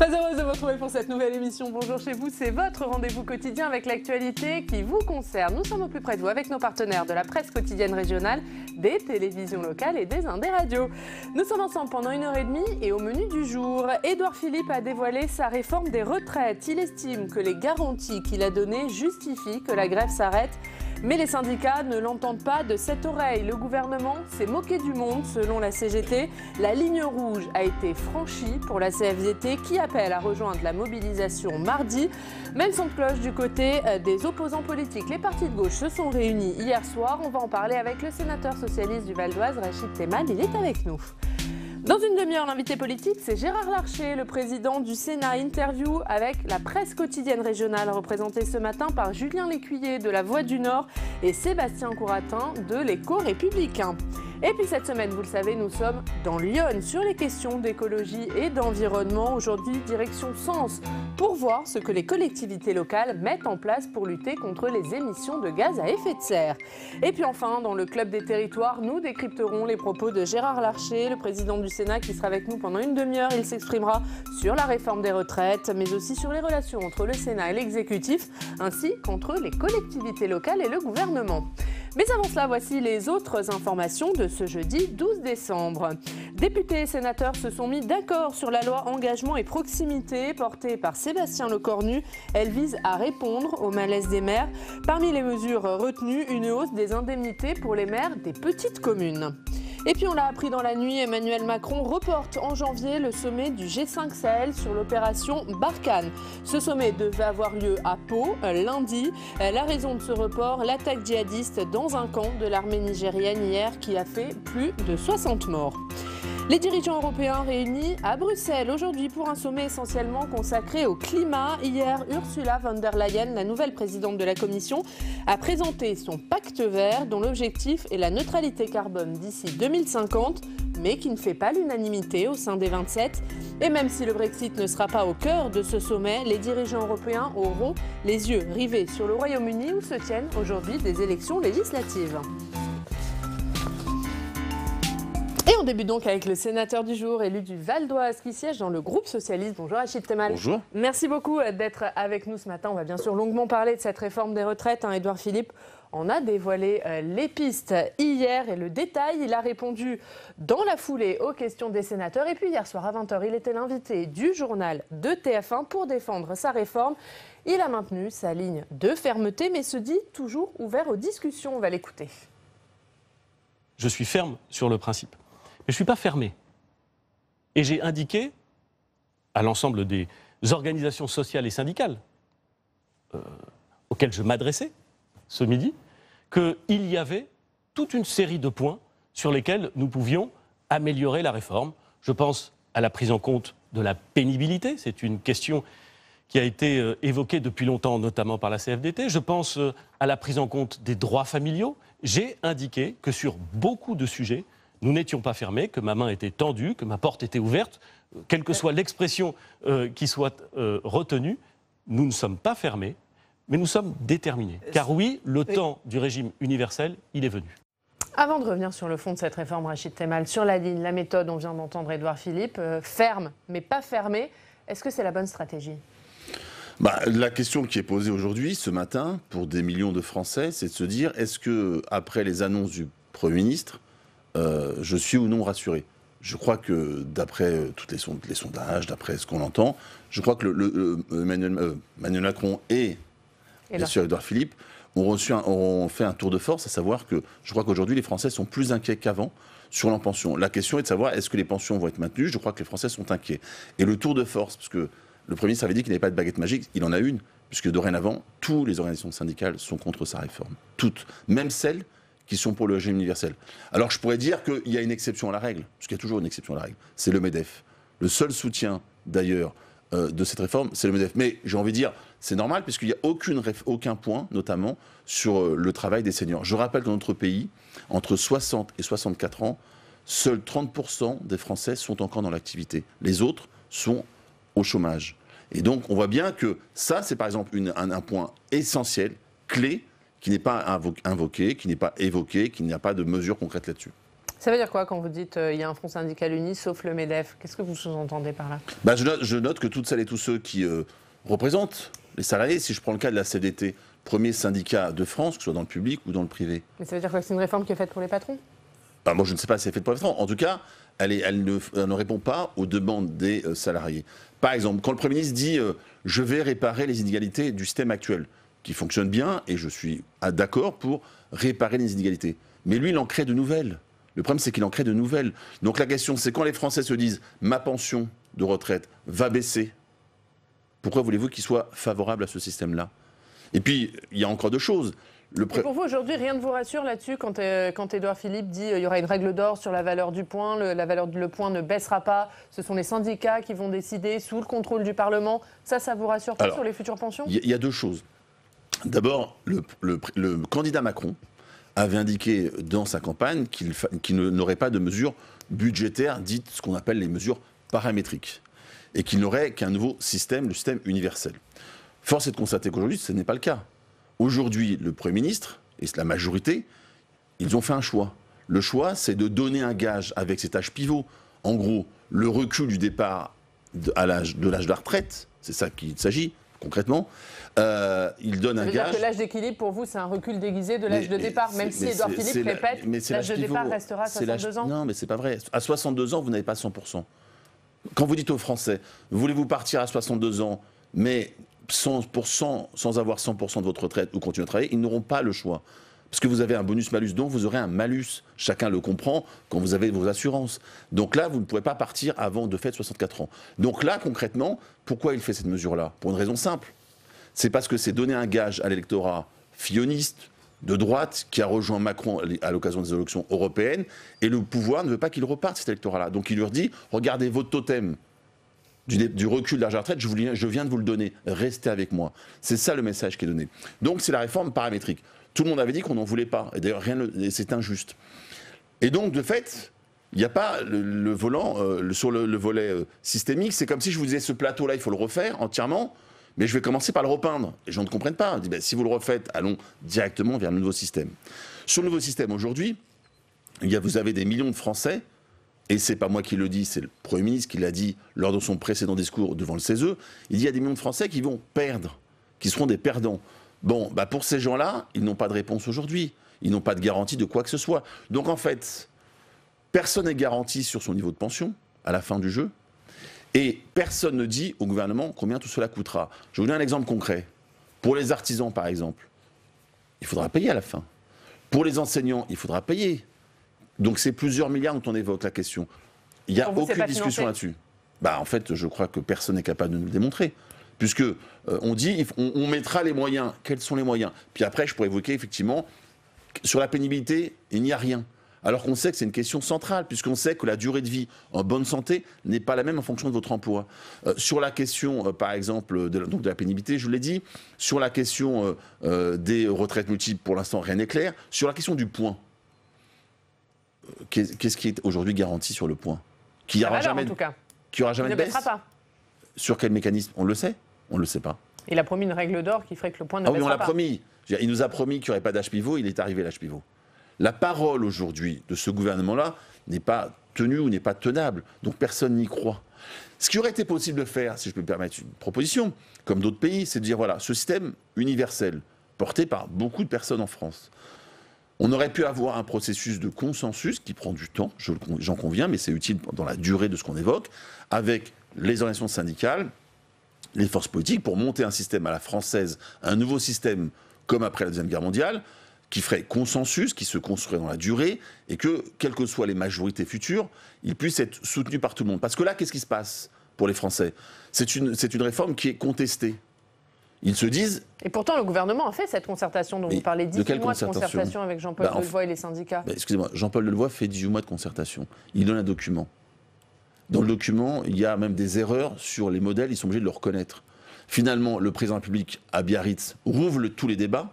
Très heureuse de vous retrouver pour cette nouvelle émission. Bonjour chez vous, c'est votre rendez-vous quotidien avec l'actualité qui vous concerne. Nous sommes au plus près de vous avec nos partenaires de la presse quotidienne régionale, des télévisions locales et des Indés radios. Nous sommes ensemble pendant 1h30 et au menu du jour, Édouard Philippe a dévoilé sa réforme des retraites. Il estime que les garanties qu'il a données justifient que la grève s'arrête. Mais les syndicats ne l'entendent pas de cette oreille. Le gouvernement s'est moqué du monde, selon la CGT. La ligne rouge a été franchie pour la CFDT qui appelle à rejoindre la mobilisation mardi. Même son de cloche du côté des opposants politiques. Les partis de gauche se sont réunis hier soir. On va en parler avec le sénateur socialiste du Val d'Oise, Rachid Temal. Il est avec nous. Dans une demi-heure, l'invité politique, c'est Gérard Larcher, le président du Sénat. Interview avec la presse quotidienne régionale, représentée ce matin par Julien Lécuyer de La Voix du Nord et Sébastien Couratin de l'Écho républicain. Et puis cette semaine, vous le savez, nous sommes dans Lyon sur les questions d'écologie et d'environnement. Aujourd'hui, direction Sens pour voir ce que les collectivités locales mettent en place pour lutter contre les émissions de gaz à effet de serre. Et puis enfin, dans le Club des territoires, nous décrypterons les propos de Gérard Larcher, le président du Sénat qui sera avec nous pendant une demi-heure. Il s'exprimera sur la réforme des retraites, mais aussi sur les relations entre le Sénat et l'exécutif, ainsi qu'entre les collectivités locales et le gouvernement. Mais avant cela, voici les autres informations de ce jeudi 12 décembre. Députés et sénateurs se sont mis d'accord sur la loi engagement et proximité portée par Sébastien Lecornu. Elle vise à répondre au malaise des maires. Parmi les mesures retenues, une hausse des indemnités pour les maires des petites communes. Et puis on l'a appris dans la nuit, Emmanuel Macron reporte en janvier le sommet du G5 Sahel sur l'opération Barkhane. Ce sommet devait avoir lieu à Pau lundi. La raison de ce report, l'attaque djihadiste dans un camp de l'armée nigérienne hier qui a fait plus de 60 morts. Les dirigeants européens réunis à Bruxelles aujourd'hui pour un sommet essentiellement consacré au climat. Hier, Ursula von der Leyen, la nouvelle présidente de la Commission, a présenté son pacte vert dont l'objectif est la neutralité carbone d'ici 2050, mais qui ne fait pas l'unanimité au sein des 27. Et même si le Brexit ne sera pas au cœur de ce sommet, les dirigeants européens auront les yeux rivés sur le Royaume-Uni où se tiennent aujourd'hui des élections législatives. Et on débute donc avec le sénateur du jour, élu du Val d'Oise, qui siège dans le groupe socialiste. Bonjour Rachid Temal. Bonjour. Merci beaucoup d'être avec nous ce matin. On va bien sûr longuement parler de cette réforme des retraites. Édouard Philippe en a dévoilé les pistes hier et le détail. Il a répondu dans la foulée aux questions des sénateurs. Et puis hier soir à 20h, il était l'invité du journal de TF1 pour défendre sa réforme. Il a maintenu sa ligne de fermeté, mais se dit toujours ouvert aux discussions. On va l'écouter. Je suis ferme sur le principe. Mais je ne suis pas fermé. Et j'ai indiqué à l'ensemble des organisations sociales et syndicales auxquelles je m'adressais ce midi qu'il y avait toute une série de points sur lesquels nous pouvions améliorer la réforme. Je pense à la prise en compte de la pénibilité. C'est une question qui a été évoquée depuis longtemps, notamment par la CFDT. Je pense à la prise en compte des droits familiaux. J'ai indiqué que sur beaucoup de sujets, nous n'étions pas fermés, que ma main était tendue, que ma porte était ouverte, quelle que soit l'expression qui soit retenue, nous ne sommes pas fermés, mais nous sommes déterminés. Car oui, le temps du régime universel, il est venu. Avant de revenir sur le fond de cette réforme, Rachid Temal, sur la ligne, la méthode, on vient d'entendre Édouard Philippe, ferme mais pas fermé, est-ce que c'est la bonne stratégie ? La question qui est posée aujourd'hui, ce matin, pour des millions de Français, c'est de se dire, est-ce que après les annonces du Premier ministre, je suis ou non rassuré. Je crois que d'après tous les sondages, d'après ce qu'on entend, je crois que Emmanuel Macron et bien sûr Édouard Philippe ont fait un tour de force, à savoir que je crois qu'aujourd'hui les Français sont plus inquiets qu'avant sur leurs pensions. La question est de savoir est-ce que les pensions vont être maintenues. Je crois que les Français sont inquiets. Et le tour de force, parce que le Premier ministre avait dit qu'il n'avait pas de baguette magique, il en a une, puisque dorénavant, toutes les organisations syndicales sont contre sa réforme. Toutes, même celles qui sont pour le régime universel. Alors je pourrais dire qu'il y a une exception à la règle, parce qu'il y a toujours une exception à la règle, c'est le MEDEF. Le seul soutien d'ailleurs de cette réforme, c'est le MEDEF. Mais j'ai envie de dire, c'est normal, puisqu'il n'y a aucun point, notamment, sur le travail des seniors. Je rappelle que dans notre pays, entre 60 et 64 ans, seuls 30% des Français sont encore dans l'activité. Les autres sont au chômage. Et donc on voit bien que ça, c'est par exemple un point essentiel, clé, qui n'est pas invoqué, qui n'est pas évoqué, qu'il n'y a pas de mesure concrète là-dessus. Ça veut dire quoi quand vous dites il y a un front syndical uni sauf le MEDEF? Qu'est-ce que vous sous-entendez par là? Je note que toutes celles et tous ceux qui représentent les salariés, si je prends le cas de la CFDT, premier syndicat de France, que ce soit dans le public ou dans le privé. Mais ça veut dire quoi? C'est une réforme qui est faite pour les patrons? Moi, je ne sais pas si elle est faite pour les patrons. En tout cas, elle ne répond pas aux demandes des salariés. Par exemple, quand le Premier ministre dit je vais réparer les inégalités du système actuel, qui fonctionne bien, et je suis d'accord pour réparer les inégalités. Mais lui, il en crée de nouvelles. Le problème, c'est qu'il en crée de nouvelles. Donc la question, c'est quand les Français se disent ma pension de retraite va baisser, pourquoi voulez-vous qu'il soit favorable à ce système-là? Et puis, il y a encore deux choses. Et pour vous, aujourd'hui, rien ne vous rassure là-dessus quand Édouard Philippe dit il y aura une règle d'or sur la valeur du point, le point ne baissera pas, ce sont les syndicats qui vont décider sous le contrôle du Parlement. Ça vous rassure pas sur les futures pensions? Il y a deux choses. D'abord, le candidat Macron avait indiqué dans sa campagne qu'il n'aurait pas de mesures budgétaires dites ce qu'on appelle les mesures paramétriques et qu'il n'aurait qu'un nouveau système, le système universel. Force est de constater qu'aujourd'hui, ce n'est pas le cas. Aujourd'hui, le Premier ministre et la majorité, ils ont fait un choix. Le choix, c'est de donner un gage avec cet âge pivot. En gros, le recul du départ de l'âge de la retraite, c'est ça qu'il s'agit concrètement. Il donne un gage. Ça veut dire que l'âge d'équilibre, pour vous, c'est un recul déguisé de l'âge de départ, même si Édouard Philippe répète, l'âge de départ restera à 62 ans. Non, mais c'est pas vrai. À 62 ans, vous n'avez pas 100%. Quand vous dites aux Français, voulez-vous partir à 62 ans, mais 100%, sans avoir 100% de votre retraite ou continuer à travailler, ils n'auront pas le choix. Parce que vous avez un bonus-malus, donc vous aurez un malus. Chacun le comprend quand vous avez vos assurances. Donc là, vous ne pourrez pas partir avant de fait 64 ans. Donc là, concrètement, pourquoi il fait cette mesure-là? Pour une raison simple. C'est parce que c'est donner un gage à l'électorat filloniste, de droite, qui a rejoint Macron à l'occasion des élections européennes, et le pouvoir ne veut pas qu'il reparte, cet électorat-là. Donc il leur dit, regardez votre totem du recul de l'âge de la retraite, je viens de vous le donner, restez avec moi. C'est ça le message qui est donné. Donc c'est la réforme paramétrique. Tout le monde avait dit qu'on n'en voulait pas, et d'ailleurs c'est injuste. Et donc de fait, il n'y a pas le volant sur le volet systémique, c'est comme si je vous disais ce plateau-là, il faut le refaire entièrement, mais je vais commencer par le repeindre. Et les gens ne comprennent pas. On dit, si vous le refaites, allons directement vers le nouveau système. Sur le nouveau système, aujourd'hui, vous avez des millions de Français, et c'est pas moi qui le dis, c'est le Premier ministre qui l'a dit lors de son précédent discours devant le CESE, il dit il y a des millions de Français qui vont perdre, qui seront des perdants. Bon, pour ces gens-là, ils n'ont pas de réponse aujourd'hui. Ils n'ont pas de garantie de quoi que ce soit. Donc en fait, personne n'est garanti sur son niveau de pension à la fin du jeu. Et personne ne dit au gouvernement combien tout cela coûtera. Je vais vous donner un exemple concret. Pour les artisans, par exemple, il faudra payer à la fin. Pour les enseignants, il faudra payer. Donc c'est plusieurs milliards dont on évoque la question. Il n'y a aucune discussion là-dessus. En fait, je crois que personne n'est capable de nous le démontrer. Puisque on dit on mettra les moyens. Quels sont les moyens? Puis après, je pourrais évoquer effectivement, sur la pénibilité, il n'y a rien. Alors qu'on sait que c'est une question centrale, puisqu'on sait que la durée de vie en bonne santé n'est pas la même en fonction de votre emploi. Sur la question, par exemple, de la pénibilité, je vous l'ai dit. Sur la question des retraites multiples, pour l'instant, rien n'est clair. Sur la question du point, qu'est-ce qui est aujourd'hui garanti sur le point? Qu'il n'y aura jamais, en tout cas. Qu'il n'y aura jamais de baisse? Pas. Sur quel mécanisme? On le sait? On ne le sait pas. Il a promis une règle d'or qui ferait que le point ne baissera pas. Oui, on l'a promis. Il nous a promis qu'il n'y aurait pas d'âge pivot, il est arrivé l'âge pivot. La parole aujourd'hui de ce gouvernement-là n'est pas tenue ou n'est pas tenable. Donc personne n'y croit. Ce qui aurait été possible de faire, si je peux me permettre une proposition, comme d'autres pays, c'est de dire voilà, ce système universel, porté par beaucoup de personnes en France, on aurait pu avoir un processus de consensus qui prend du temps, j'en conviens, mais c'est utile dans la durée de ce qu'on évoque, avec les organisations syndicales, les forces politiques, pour monter un système à la française, un nouveau système comme après la Deuxième Guerre mondiale, qui ferait consensus, qui se construirait dans la durée, et que, quelles que soient les majorités futures, il puisse être soutenu par tout le monde. Parce que là, qu'est-ce qui se passe pour les Français? C'est une réforme qui est contestée. Ils se disent... Et pourtant, le gouvernement a fait cette concertation dont vous parlez, 18 mois de concertation avec Jean-Paul Delevoye et les syndicats. Excusez-moi, Jean-Paul Delevoye fait 18 mois de concertation. Il donne un document. Dans le document, il y a même des erreurs sur les modèles, ils sont obligés de le reconnaître. Finalement, le président de la République, à Biarritz, rouvre tous les débats.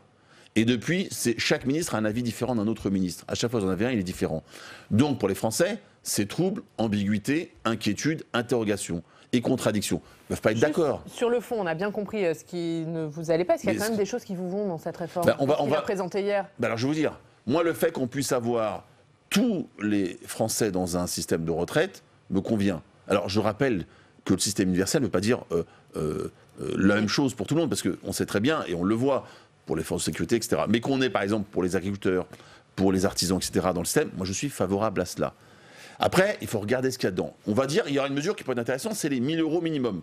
Et depuis, chaque ministre a un avis différent d'un autre ministre. À chaque fois, vous en avez un, il est différent. Donc, pour les Français, c'est trouble, ambiguïté, inquiétude, interrogation et contradiction. Ils ne peuvent pas être d'accord. Sur le fond, on a bien compris ce qui ne vous allait pas. Est-ce qu'il y a quand même des choses qui vous vont dans cette réforme? On va présenter hier. Alors, je vais vous dire, moi, le fait qu'on puisse avoir tous les Français dans un système de retraite me convient. Alors je rappelle que le système universel ne veut pas dire la même chose pour tout le monde, parce qu'on sait très bien, et on le voit pour les forces de sécurité, etc. Mais qu'on est par exemple pour les agriculteurs, pour les artisans, etc. dans le système, moi je suis favorable à cela. Après, il faut regarder ce qu'il y a dedans. On va dire, il y aura une mesure qui peut être intéressante, c'est les 1 000 € minimum.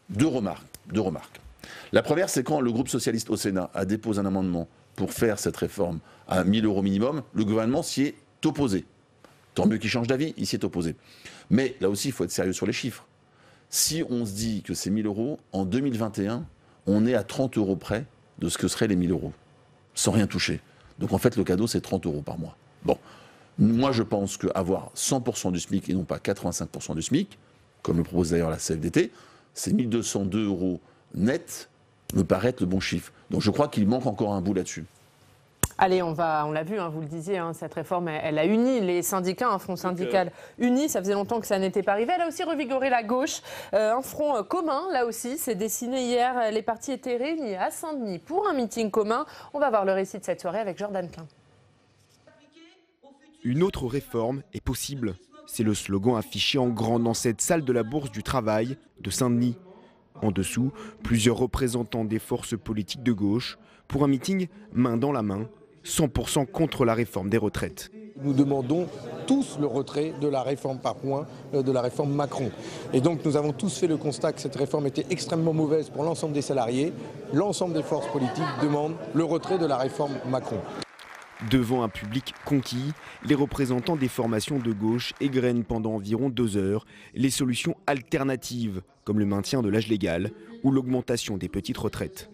Deux remarques. La première, c'est quand le groupe socialiste au Sénat a déposé un amendement pour faire cette réforme à 1 000 € minimum, le gouvernement s'y est opposé. Tant mieux qu'il change d'avis, il s'y est opposé. Mais là aussi, il faut être sérieux sur les chiffres. Si on se dit que c'est 1 000 €, en 2021, on est à 30 € près de ce que seraient les 1 000 €, sans rien toucher. Donc en fait, le cadeau, c'est 30 € par mois. Bon, moi je pense qu'avoir 100% du SMIC et non pas 85% du SMIC, comme le propose d'ailleurs la CFDT, c'est 1 202 € net, me paraît être le bon chiffre. Donc je crois qu'il manque encore un bout là-dessus. Allez, on l'a vu, vous le disiez, cette réforme, elle a uni les syndicats, un front syndical uni. Ça faisait longtemps que ça n'était pas arrivé. Elle a aussi revigoré la gauche. Un front commun, là aussi, s'est dessiné hier. Les partis étaient réunis à Saint-Denis pour un meeting commun. On va voir le récit de cette soirée avec Jordan Klein. Une autre réforme est possible. C'est le slogan affiché en grand dans cette salle de la Bourse du Travail de Saint-Denis. En dessous, plusieurs représentants des forces politiques de gauche pour un meeting main dans la main, 100% contre la réforme des retraites. Nous demandons tous le retrait de la réforme par points, de la réforme Macron. Et donc nous avons tous fait le constat que cette réforme était extrêmement mauvaise pour l'ensemble des salariés. L'ensemble des forces politiques demandent le retrait de la réforme Macron. Devant un public conquis, les représentants des formations de gauche égrènent pendant environ 2 heures les solutions alternatives, comme le maintien de l'âge légal ou l'augmentation des petites retraites.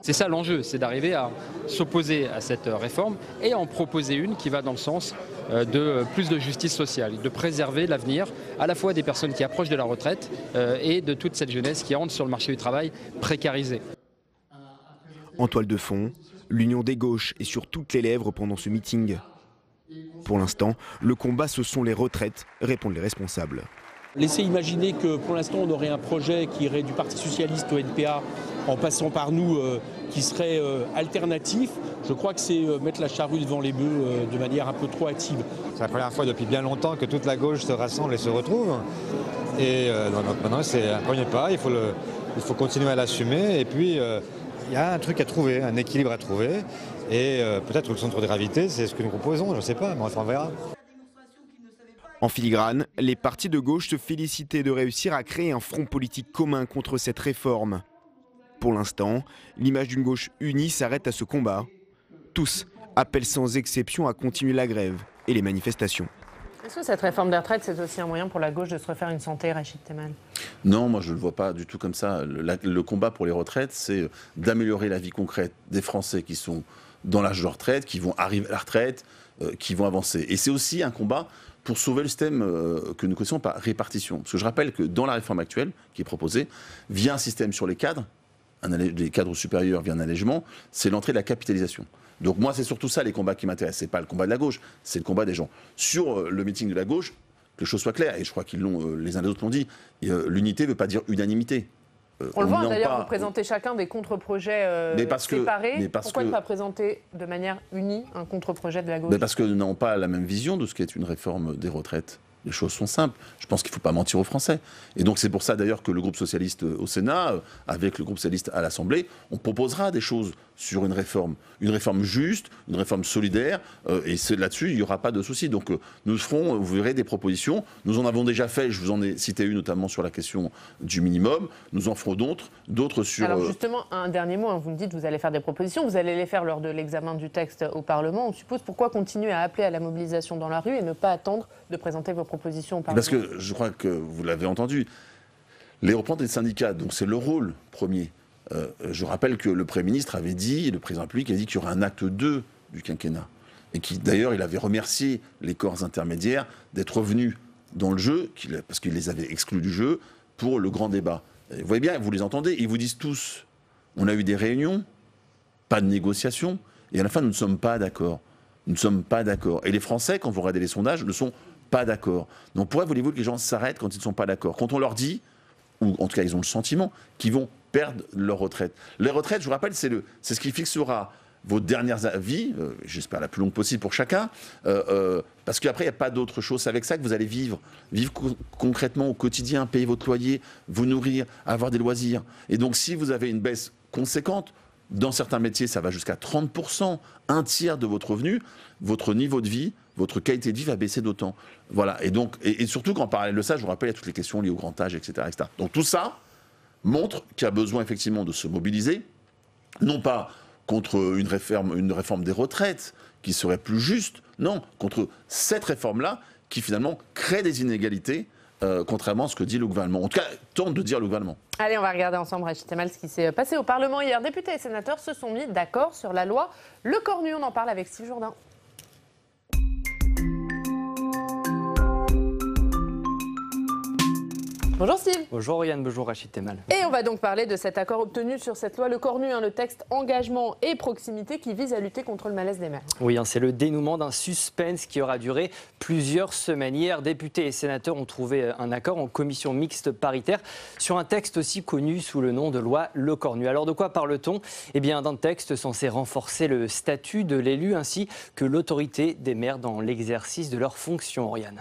C'est ça l'enjeu, c'est d'arriver à s'opposer à cette réforme et à en proposer une qui va dans le sens de plus de justice sociale, de préserver l'avenir à la fois des personnes qui approchent de la retraite et de toute cette jeunesse qui entre sur le marché du travail précarisée. En toile de fond, l'union des gauches est sur toutes les lèvres pendant ce meeting. Pour l'instant, le combat, ce sont les retraites, répondent les responsables. Laissez imaginer que pour l'instant on aurait un projet qui irait du Parti Socialiste au NPA en passant par nous qui serait alternatif. Je crois que c'est mettre la charrue devant les bœufs de manière un peu trop hâtive. C'est la première fois depuis bien longtemps que toute la gauche se rassemble et se retrouve. Et donc maintenant c'est un premier pas, il faut continuer à l'assumer. Et puis il y a un truc à trouver, un équilibre à trouver. Et peut-être que le centre de gravité, c'est ce que nous proposons, je ne sais pas, mais on verra. En filigrane, les partis de gauche se félicitaient de réussir à créer un front politique commun contre cette réforme. Pour l'instant, l'image d'une gauche unie s'arrête à ce combat. Tous appellent sans exception à continuer la grève et les manifestations. Est-ce que cette réforme des retraites, c'est aussi un moyen pour la gauche de se refaire une santé, Rachid Temal? Non, moi je ne le vois pas du tout comme ça. Le combat pour les retraites, c'est d'améliorer la vie concrète des Français qui sont dans l'âge de retraite, qui vont arriver à la retraite, qui vont avancer. Et c'est aussi un combat pour sauver le système que nous connaissons par répartition. Parce que je rappelle que dans la réforme actuelle qui est proposée, via un système sur les cadres, les cadres supérieurs via un allègement, c'est l'entrée de la capitalisation. Donc moi, c'est surtout ça les combats qui m'intéressent. Ce n'est pas le combat de la gauche, c'est le combat des gens. Sur le meeting de la gauche, que les choses soient claires, et je crois qu'ils l'ont, les uns et les autres l'ont dit, l'unité ne veut pas dire unanimité. On le voit d'ailleurs, vous présentez chacun des contre-projets séparés. Pourquoi ne pas présenter de manière unie un contre-projet de la gauche? Parce que nous n'avons pas la même vision de ce qu'est une réforme des retraites. Les choses sont simples. Je pense qu'il ne faut pas mentir aux Français. Et donc c'est pour ça d'ailleurs que le groupe socialiste au Sénat, avec le groupe socialiste à l'Assemblée, on proposera des choses sur une réforme juste, une réforme solidaire. Et là-dessus, il n'y aura pas de souci. Donc nous ferons, vous verrez, des propositions. Nous en avons déjà fait. Je vous en ai cité une notamment sur la question du minimum. Nous en ferons d'autres sur... Alors justement, un dernier mot. Vous me dites que vous allez faire des propositions. Vous allez les faire lors de l'examen du texte au Parlement. On suppose pourquoi continuer à appeler à la mobilisation dans la rue et ne pas attendre de présenter vos propositions au Parlement? Parce que je crois que vous l'avez entendu, les représentants des syndicats, donc c'est leur rôle premier. Je rappelle que le Premier ministre avait dit, le Président de la République a dit qu'il y aurait un acte 2 du quinquennat. Et d'ailleurs, il avait remercié les corps intermédiaires d'être revenus dans le jeu, parce qu'il les avait exclus du jeu, pour le grand débat. Et vous voyez bien, vous les entendez, ils vous disent tous, on a eu des réunions, pas de négociations, et à la fin, nous ne sommes pas d'accord. Nous ne sommes pas d'accord. Et les Français, quand vous regardez les sondages, ne sont pas d'accord. Donc pourquoi voulez-vous que les gens s'arrêtent quand ils ne sont pas d'accord? Quand on leur dit, ou en tout cas ils ont le sentiment, qu'ils vont perdre leur retraite. Les retraites, je vous rappelle, c'est ce qui fixera vos dernières vies, j'espère la plus longue possible pour chacun, parce qu'après, il n'y a pas d'autre chose. C'est avec ça que vous allez vivre concrètement au quotidien, payer votre loyer, vous nourrir, avoir des loisirs. Et donc, si vous avez une baisse conséquente, dans certains métiers, ça va jusqu'à 30%, un tiers de votre revenu, votre niveau de vie, votre qualité de vie va baisser d'autant. Voilà. Et donc, et surtout qu'en parallèle de ça, je vous rappelle, il y a toutes les questions liées au grand âge, etc., etc. Donc tout ça montre qu'il y a besoin effectivement de se mobiliser, non pas contre une réforme des retraites qui serait plus juste, non, contre cette réforme-là qui finalement crée des inégalités, contrairement à ce que dit le gouvernement. En tout cas, tente de dire le gouvernement. Allez, on va regarder ensemble, Rachid Temal, ce qui s'est passé au Parlement hier. Députés et sénateurs se sont mis d'accord sur la loi Le Cornu. On en parle avec Steve Jourdain. Bonjour Steve. Bonjour Yann, bonjour Rachid Temal. Et on va donc parler de cet accord obtenu sur cette loi Le Cornu, le texte engagement et proximité qui vise à lutter contre le malaise des maires. Oui, c'est le dénouement d'un suspense qui aura duré plusieurs semaines. Hier, députés et sénateurs ont trouvé un accord en commission mixte paritaire sur un texte aussi connu sous le nom de loi Le Cornu. Alors de quoi parle-t-on ? Eh bien d'un texte censé renforcer le statut de l'élu ainsi que l'autorité des maires dans l'exercice de leurs fonctions, Oriane.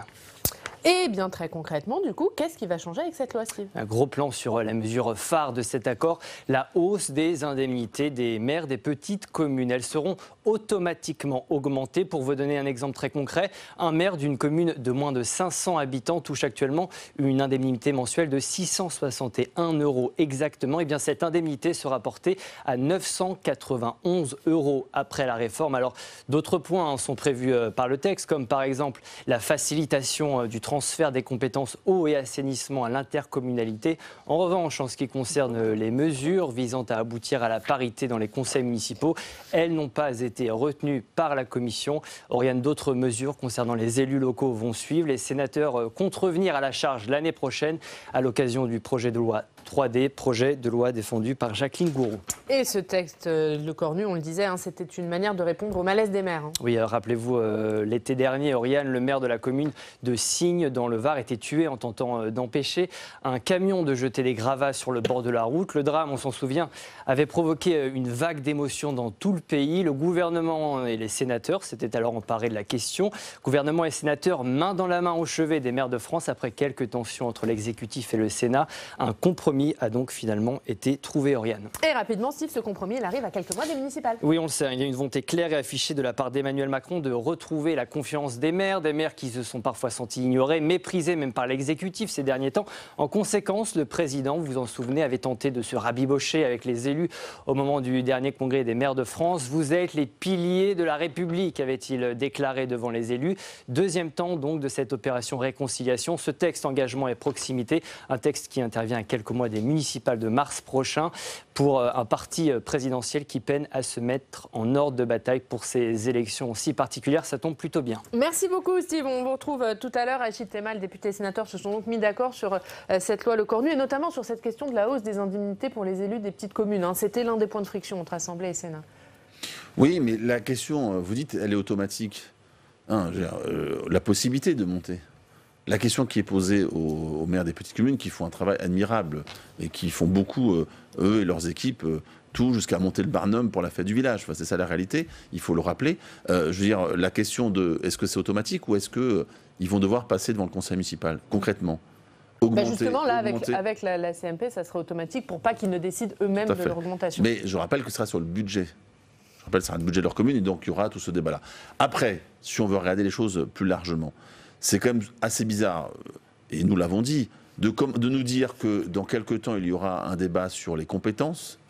Et bien très concrètement, du coup, qu'est-ce qui va changer avec cette loi, Steve ? Un gros plan sur la mesure phare de cet accord, la hausse des indemnités des maires des petites communes. Elles seront automatiquement augmentées. Pour vous donner un exemple très concret, un maire d'une commune de moins de 500 habitants touche actuellement une indemnité mensuelle de 661 € exactement. Et bien cette indemnité sera portée à 991 € après la réforme. Alors d'autres points sont prévus par le texte, comme par exemple la facilitation du transfert des compétences eau et assainissement à l'intercommunalité. En revanche, en ce qui concerne les mesures visant à aboutir à la parité dans les conseils municipaux, elles n'ont pas été retenues par la commission. Oriane, d'autres mesures concernant les élus locaux vont suivre. Les sénateurs comptent revenir à la charge l'année prochaine à l'occasion du projet de loi 3D, projet de loi défendu par Jacqueline Gouraud. Et ce texte, Le Cornu, on le disait, c'était une manière de répondre au malaise des maires. Oui, rappelez-vous, l'été dernier, Oriane, le maire de la commune de Signes, dans le Var, était tué en tentant d'empêcher un camion de jeter des gravats sur le bord de la route. Le drame, on s'en souvient, avait provoqué une vague d'émotion dans tout le pays. Le gouvernement et les sénateurs s'étaient alors emparés de la question. Gouvernement et sénateurs, main dans la main au chevet des maires de France, après quelques tensions entre l'exécutif et le Sénat. Un compromis a donc finalement été trouvé, Oriane. Et rapidement, Steve, ce compromis, il arrive à quelques mois des municipales. Oui, on le sait, il y a une volonté claire et affichée de la part d'Emmanuel Macron de retrouver la confiance des maires qui se sont parfois sentis ignorés, méprisés même par l'exécutif ces derniers temps. En conséquence, le président, vous vous en souvenez, avait tenté de se rabibocher avec les élus au moment du dernier congrès des maires de France. Vous êtes les piliers de la République, avait-il déclaré devant les élus. Deuxième temps donc de cette opération réconciliation, ce texte engagement et proximité, un texte qui intervient à quelques mois des municipales de mars prochain pour un parti présidentiel qui peine à se mettre en ordre de bataille pour ces élections si particulières. Ça tombe plutôt bien. Merci beaucoup, Steve. On vous retrouve tout à l'heure. Rachid Temal, députés et sénateurs se sont donc mis d'accord sur cette loi Le Cornu et notamment sur cette question de la hausse des indemnités pour les élus des petites communes. C'était l'un des points de friction entre Assemblée et Sénat. Oui, mais la question, vous dites, elle est automatique. La possibilité de monter. La question qui est posée aux maires des petites communes qui font un travail admirable et qui font beaucoup, eux et leurs équipes, tout jusqu'à monter le barnum pour la fête du village. Enfin, c'est ça la réalité, il faut le rappeler. Je veux dire, la question de est-ce que c'est automatique ou est-ce qu'ils vont devoir passer devant le conseil municipal, concrètement justement, là, avec la CMP, ça sera automatique pour pas qu'ils ne décident eux-mêmes de leur augmentation. Mais je rappelle que ce sera sur le budget. Je rappelle que ce sera le budget de leur commune et donc il y aura tout ce débat-là. Après, si on veut regarder les choses plus largement, c'est quand même assez bizarre, et nous l'avons dit, de nous dire que dans quelques temps, il y aura un débat sur les compétences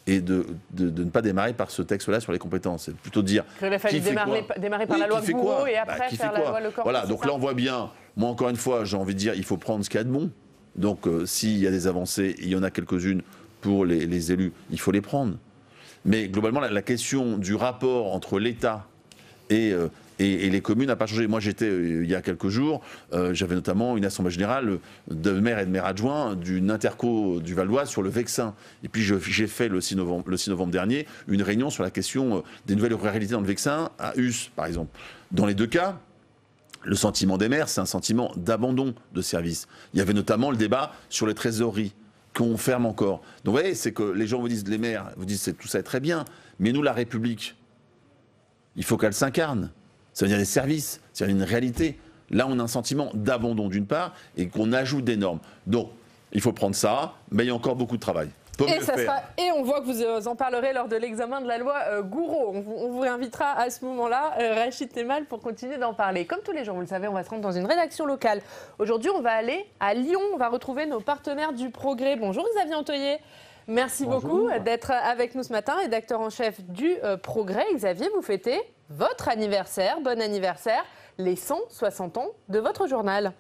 et de ne pas démarrer par ce texte-là sur les compétences. C'est plutôt de dire... Il aurait fallu démarrer par la loi Gouraud et après faire la loi Le Cornu. Voilà, donc là on voit bien, moi encore une fois, j'ai envie de dire, il faut prendre ce qu'il y a de bon. Donc s'il y a des avancées, il y en a quelques-unes pour les élus, il faut les prendre. Mais globalement, la question du rapport entre l'État et les communes n'a pas changé. Moi, j'étais, il y a quelques jours, j'avais notamment une assemblée générale de maires et de maires adjoints d'une interco du Val-d'Oise sur le Vexin. Et puis, j'ai fait le 6 novembre dernier une réunion sur la question des nouvelles ruralités dans le Vexin, à Us, par exemple. Dans les deux cas, le sentiment des maires, c'est un sentiment d'abandon de services. Il y avait notamment le débat sur les trésoreries qu'on ferme encore. Donc, vous voyez, c'est que les gens vous disent, les maires vous disent, tout ça est très bien, mais nous, la République, il faut qu'elle s'incarne. Ça veut dire des services, c'est-à-dire une réalité. Là, on a un sentiment d'abandon d'une part et qu'on ajoute des normes. Donc, il faut prendre ça, mais il y a encore beaucoup de travail. Et on voit que vous en parlerez lors de l'examen de la loi Gourault. On vous réinvitera à ce moment-là, Rachid Temal, pour continuer d'en parler. Comme tous les jours, vous le savez, on va se rendre dans une rédaction locale. Aujourd'hui, on va aller à Lyon. On va retrouver nos partenaires du Progrès. Bonjour Xavier Antoyer. Merci beaucoup d'être avec nous ce matin, rédacteur en chef du Progrès. Xavier, vous fêtez votre anniversaire. Bon anniversaire, les 160 ans de votre journal.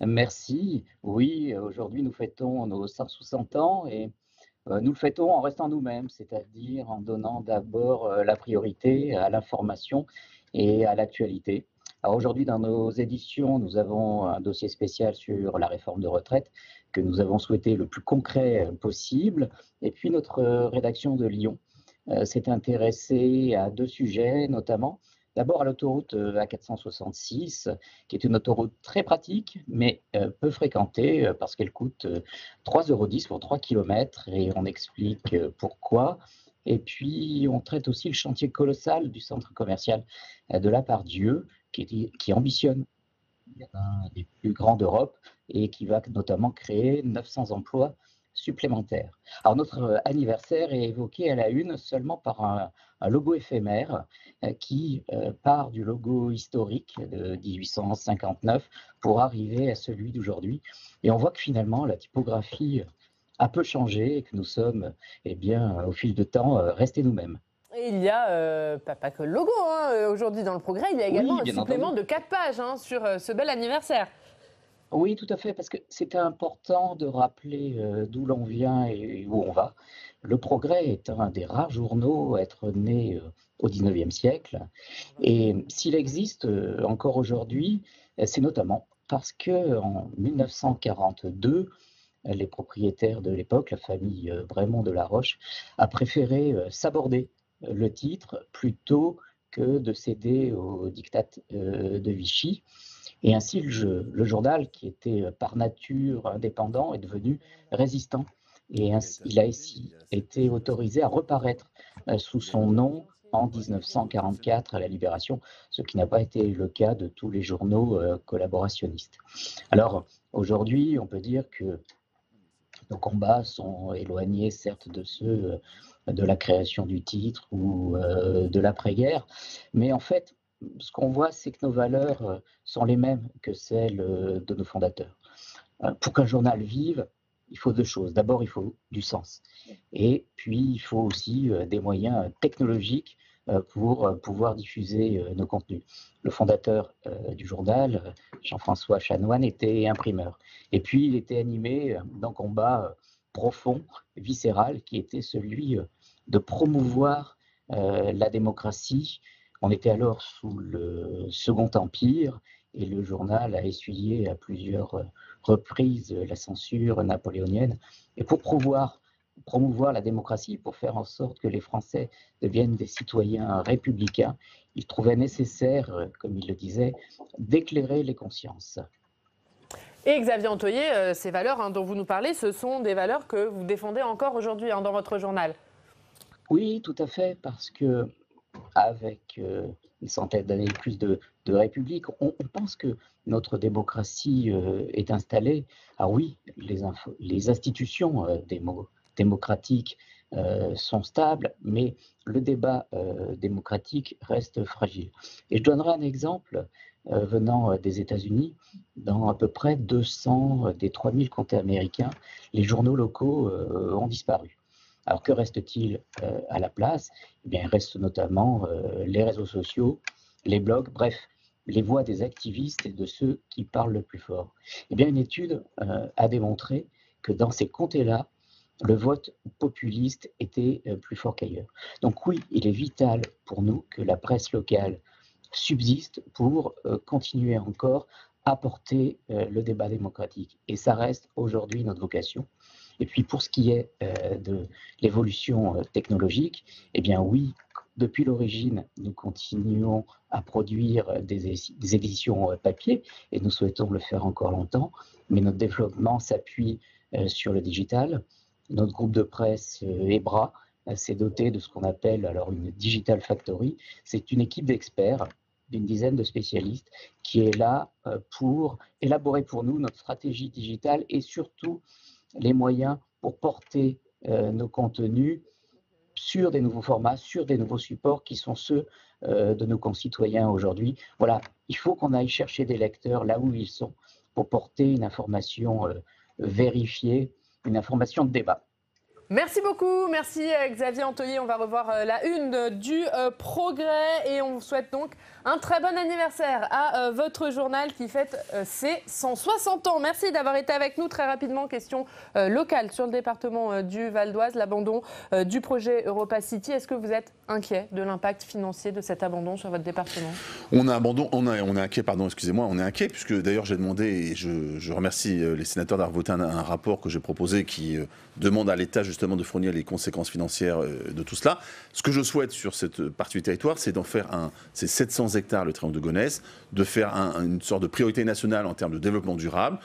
Merci. Oui, aujourd'hui nous fêtons nos 160 ans et nous le fêtons en restant nous-mêmes, c'est-à-dire en donnant d'abord la priorité à l'information et à l'actualité. Alors aujourd'hui, dans nos éditions, nous avons un dossier spécial sur la réforme de retraite que nous avons souhaité le plus concret possible. Et puis notre rédaction de Lyon s'est intéressée à 2 sujets notamment. D'abord à l'autoroute A466, qui est une autoroute très pratique, mais peu fréquentée parce qu'elle coûte 3,10 € pour 3 km et on explique pourquoi. Et puis on traite aussi le chantier colossal du centre commercial de la Part-Dieu, qui ambitionne un des plus grands d'Europe et qui va notamment créer 900 emplois supplémentaires. Alors notre anniversaire est évoqué à la une seulement par un logo éphémère qui part du logo historique de 1859 pour arriver à celui d'aujourd'hui. Et on voit que finalement la typographie a peu changé et que nous sommes, au fil de temps, restés nous-mêmes. Et il y a, pas que le logo, aujourd'hui dans le Progrès, il y a également un supplément de 4 pages sur ce bel anniversaire. Oui, tout à fait, parce que c'est important de rappeler d'où l'on vient et où on va. Le Progrès est un des rares journaux à être né au XIXe siècle. Et s'il existe encore aujourd'hui, c'est notamment parce qu'en 1942, les propriétaires de l'époque, la famille Brémond de la Roche, a préféré s'aborder le titre plutôt que de céder au diktat de Vichy. Et ainsi, le journal, qui était par nature indépendant, est devenu résistant. Et ainsi, il a été autorisé à reparaître sous son nom en 1944 à la Libération, ce qui n'a pas été le cas de tous les journaux collaborationnistes. Alors, aujourd'hui, on peut dire que nos combats sont éloignés, certes, de ceux de la création du titre ou de l'après-guerre, mais en fait, ce qu'on voit, c'est que nos valeurs sont les mêmes que celles de nos fondateurs. Pour qu'un journal vive, il faut 2 choses. D'abord, il faut du sens. Et puis, il faut aussi des moyens technologiques pour pouvoir diffuser nos contenus. Le fondateur du journal, Jean-François Chanoine, était imprimeur. Et puis, il était animé d'un combat profond, viscéral, qui était celui de promouvoir la démocratie. On était alors sous le Second Empire et le journal a essuyé à plusieurs reprises la censure napoléonienne. Et pour promouvoir la démocratie, pour faire en sorte que les Français deviennent des citoyens républicains, il trouvait nécessaire, comme il le disait, d'éclairer les consciences. Et Xavier Antoyer, ces valeurs dont vous nous parlez, ce sont des valeurs que vous défendez encore aujourd'hui dans votre journal. Oui, tout à fait, parce que avec une centaine d'années de plus de République, on pense que notre démocratie est installée. Ah oui, les institutions démocratiques sont stables, mais le débat démocratique reste fragile. Et je donnerai un exemple venant des États-Unis. Dans à peu près 200 des 3000 comtés américains, les journaux locaux ont disparu. Alors que reste-t-il à la place? Eh bien, il reste notamment les réseaux sociaux, les blogs, bref, les voix des activistes et de ceux qui parlent le plus fort. Eh bien, une étude a démontré que dans ces comtés-là, le vote populiste était plus fort qu'ailleurs. Donc oui, il est vital pour nous que la presse locale subsiste pour continuer encore à porter le débat démocratique. Et ça reste aujourd'hui notre vocation. Et puis pour ce qui est de l'évolution technologique, eh bien oui, depuis l'origine, nous continuons à produire des éditions papier et nous souhaitons le faire encore longtemps, mais notre développement s'appuie sur le digital. Notre groupe de presse EBRA s'est doté de ce qu'on appelle alors une Digital Factory. C'est une équipe d'experts d'une dizaine de spécialistes qui est là pour élaborer pour nous notre stratégie digitale et surtout les moyens pour porter nos contenus sur des nouveaux formats, sur des nouveaux supports qui sont ceux de nos concitoyens aujourd'hui. Voilà, il faut qu'on aille chercher des lecteurs là où ils sont pour porter une information vérifiée, une information de débat. Merci beaucoup, merci Xavier Antoyer. On va revoir la une du Progrès et on vous souhaite donc un très bon anniversaire à votre journal qui fête ses 160 ans. Merci d'avoir été avec nous très rapidement. Question locale sur le département du Val d'Oise, l'abandon du projet Europa City. Est-ce que vous êtes inquiet de l'impact financier de cet abandon sur votre département ? On est inquiet, on est inquiet puisque d'ailleurs j'ai demandé et je remercie les sénateurs d'avoir voté un rapport que j'ai proposé qui demande à l'État justement de fournir les conséquences financières de tout cela. Ce que je souhaite sur cette partie du territoire, c'est d'en faire c'est 700 hectares le triangle de Gonesse, de faire une sorte de priorité nationale en termes de développement durable.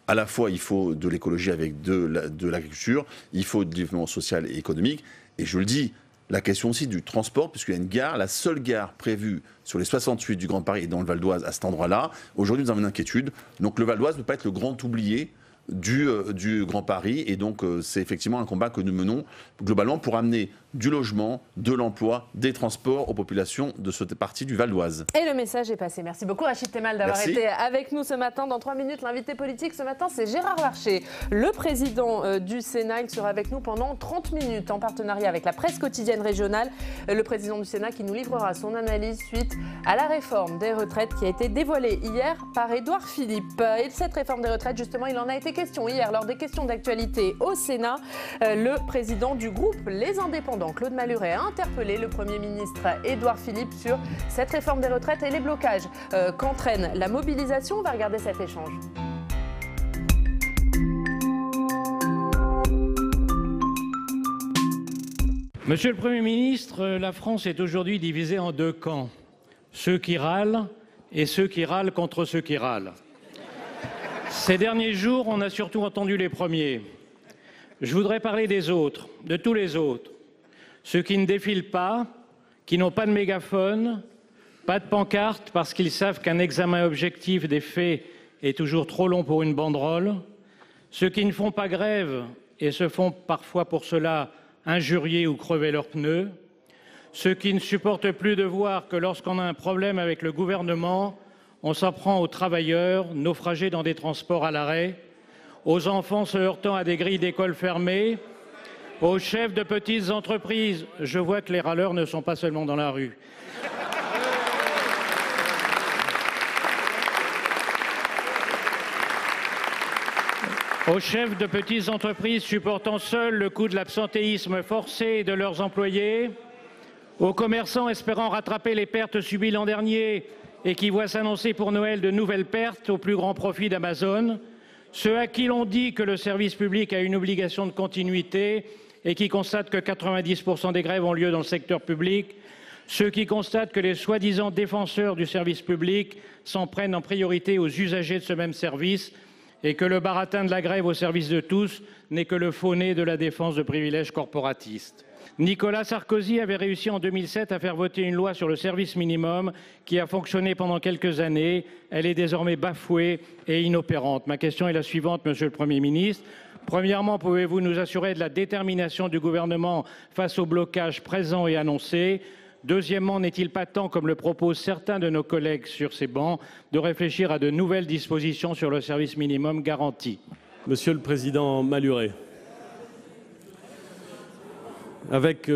À la fois, il faut de l'écologie avec de l'agriculture, il faut du développement social et économique. Et je le dis, la question aussi du transport, puisqu'il y a une gare, la seule gare prévue sur les 68 du Grand Paris et dans le Val d'Oise à cet endroit-là. Aujourd'hui, nous avons une inquiétude. Donc le Val d'Oise ne peut pas être le grand oublié du Grand Paris et donc c'est effectivement un combat que nous menons globalement pour amener du logement, de l'emploi, des transports aux populations de cette partie du Val d'Oise. Et le message est passé. Merci beaucoup Rachid Temal d'avoir été avec nous ce matin. Dans 3 minutes, l'invité politique ce matin, c'est Gérard Larcher, le président du Sénat. Il sera avec nous pendant 30 minutes en partenariat avec la presse quotidienne régionale. Le président du Sénat qui nous livrera son analyse suite à la réforme des retraites qui a été dévoilée hier par Édouard Philippe. Et cette réforme des retraites, justement, il en a été question hier lors des questions d'actualité au Sénat. Le président du groupe Les Indépendants, Claude Malhuret, a interpellé le Premier ministre Édouard Philippe sur cette réforme des retraites et les blocages qu'entraîne la mobilisation. On va regarder cet échange. Monsieur le Premier ministre, la France est aujourd'hui divisée en 2 camps. Ceux qui râlent et ceux qui râlent contre ceux qui râlent. Ces derniers jours, on a surtout entendu les premiers. Je voudrais parler des autres, de tous les autres. Ceux qui ne défilent pas, qui n'ont pas de mégaphone, pas de pancarte parce qu'ils savent qu'un examen objectif des faits est toujours trop long pour une banderole. Ceux qui ne font pas grève et se font parfois pour cela injurier ou crever leurs pneus. Ceux qui ne supportent plus de voir que lorsqu'on a un problème avec le gouvernement, on s'en prend aux travailleurs, naufragés dans des transports à l'arrêt, aux enfants se heurtant à des grilles d'école fermées, aux chefs de petites entreprises. Je vois que les râleurs ne sont pas seulement dans la rue. Aux chefs de petites entreprises supportant seuls le coût de l'absentéisme forcé de leurs employés, aux commerçants espérant rattraper les pertes subies l'an dernier et qui voient s'annoncer pour Noël de nouvelles pertes au plus grand profit d'Amazon, ceux à qui l'on dit que le service public a une obligation de continuité et qui constatent que 90% des grèves ont lieu dans le secteur public, ceux qui constatent que les soi-disant défenseurs du service public s'en prennent en priorité aux usagers de ce même service et que le baratin de la grève au service de tous n'est que le faux nez de la défense de privilèges corporatistes. Nicolas Sarkozy avait réussi en 2007 à faire voter une loi sur le service minimum qui a fonctionné pendant quelques années. Elle est désormais bafouée et inopérante. Ma question est la suivante, Monsieur le Premier ministre. Premièrement, pouvez-vous nous assurer de la détermination du gouvernement face au blocage présent et annoncé ? Deuxièmement, n'est-il pas temps, comme le proposent certains de nos collègues sur ces bancs, de réfléchir à de nouvelles dispositions sur le service minimum garanti ? Monsieur le Président Malhuret, avec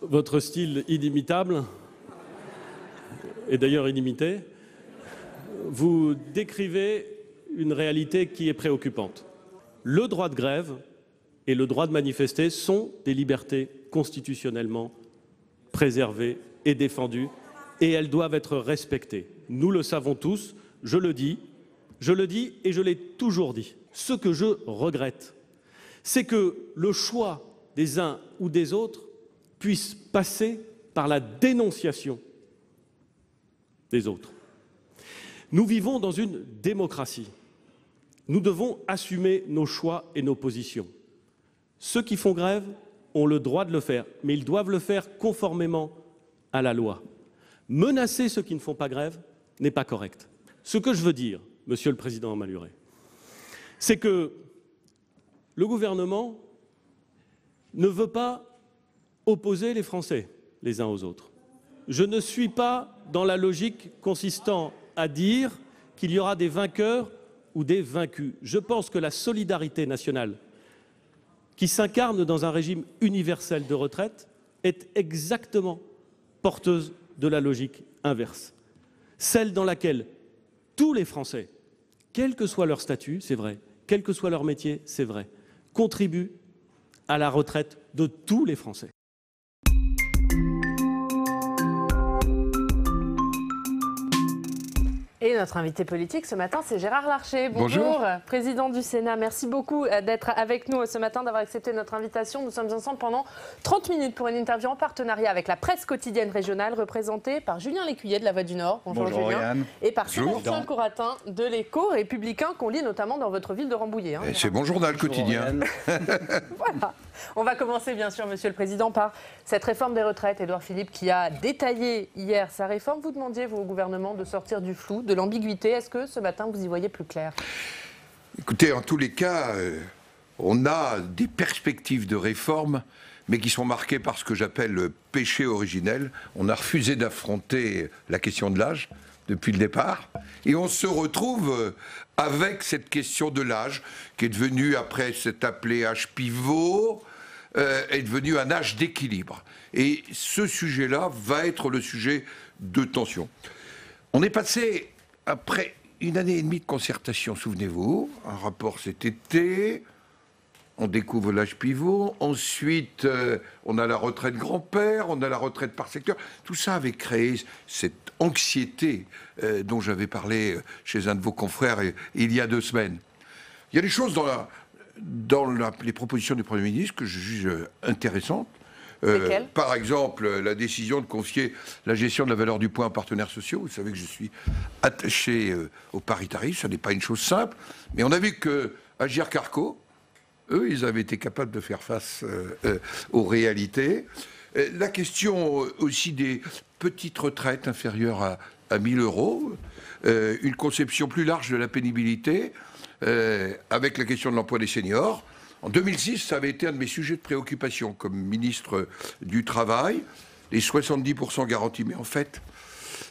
votre style inimitable, et d'ailleurs illimité, vous décrivez une réalité qui est préoccupante. Le droit de grève et le droit de manifester sont des libertés constitutionnellement préservées et défendues, et elles doivent être respectées. Nous le savons tous, je le dis et je l'ai toujours dit. Ce que je regrette, c'est que le choix des uns ou des autres puisse passer par la dénonciation des autres. Nous vivons dans une démocratie. Nous devons assumer nos choix et nos positions. Ceux qui font grève ont le droit de le faire, mais ils doivent le faire conformément à la loi. Menacer ceux qui ne font pas grève n'est pas correct. Ce que je veux dire, Monsieur le Président Malhuret, c'est que le gouvernement ne veut pas opposer les Français les uns aux autres. Je ne suis pas dans la logique consistant à dire qu'il y aura des vainqueurs ou des vaincus. Je pense que la solidarité nationale qui s'incarne dans un régime universel de retraite est exactement porteuse de la logique inverse, celle dans laquelle tous les Français, quel que soit leur statut, c'est vrai, quel que soit leur métier, c'est vrai, contribuent à la retraite de tous les Français. Et notre invité politique ce matin, c'est Gérard Larcher. Bonjour, président du Sénat. Merci beaucoup d'être avec nous ce matin, d'avoir accepté notre invitation. Nous sommes ensemble pendant 30 minutes pour une interview en partenariat avec la presse quotidienne régionale, représentée par Julien Lécuyer de La Voix du Nord. Bonjour Julien. Yann. Et par Sébastien Couratin de l'Écho, républicain, qu'on lit notamment dans votre ville de Rambouillet. Hein, c'est bon journal quotidien. Voilà. On va commencer bien sûr, Monsieur le Président, par cette réforme des retraites. Édouard Philippe qui a détaillé hier sa réforme. Vous demandiez, vous, au gouvernement, de sortir du flou, de l'ambiguïté. Est-ce que ce matin, vous y voyez plus clair? Écoutez, en tous les cas, on a des perspectives de réforme, mais qui sont marquées par ce que j'appelle le péché originel. On a refusé d'affronter la question de l'âge depuis le départ, et on se retrouve avec cette question de l'âge, qui est devenue, après cet appelé âge pivot, est devenu un âge d'équilibre. Et ce sujet-là va être le sujet de tension. On est passé, après une année et demie de concertation, souvenez-vous, un rapport cet été, on découvre l'âge pivot, ensuite on a la retraite grand-père, on a la retraite par secteur. Tout ça avait créé cette anxiété dont j'avais parlé chez un de vos confrères il y a 2 semaines. Il y a des choses dans les propositions du Premier ministre que je juge intéressantes. Par exemple, la décision de confier la gestion de la valeur du point aux partenaires sociaux. Vous savez que je suis attaché au paritarisme, ça n'est pas une chose simple. Mais on a vu que Agirc Arrco, eux, ils avaient été capables de faire face aux réalités. La question aussi des petites retraites inférieures à 1 000 €, une conception plus large de la pénibilité, avec la question de l'emploi des seniors. En 2006, ça avait été un de mes sujets de préoccupation comme ministre du Travail, les 70% garantis. Mais en fait,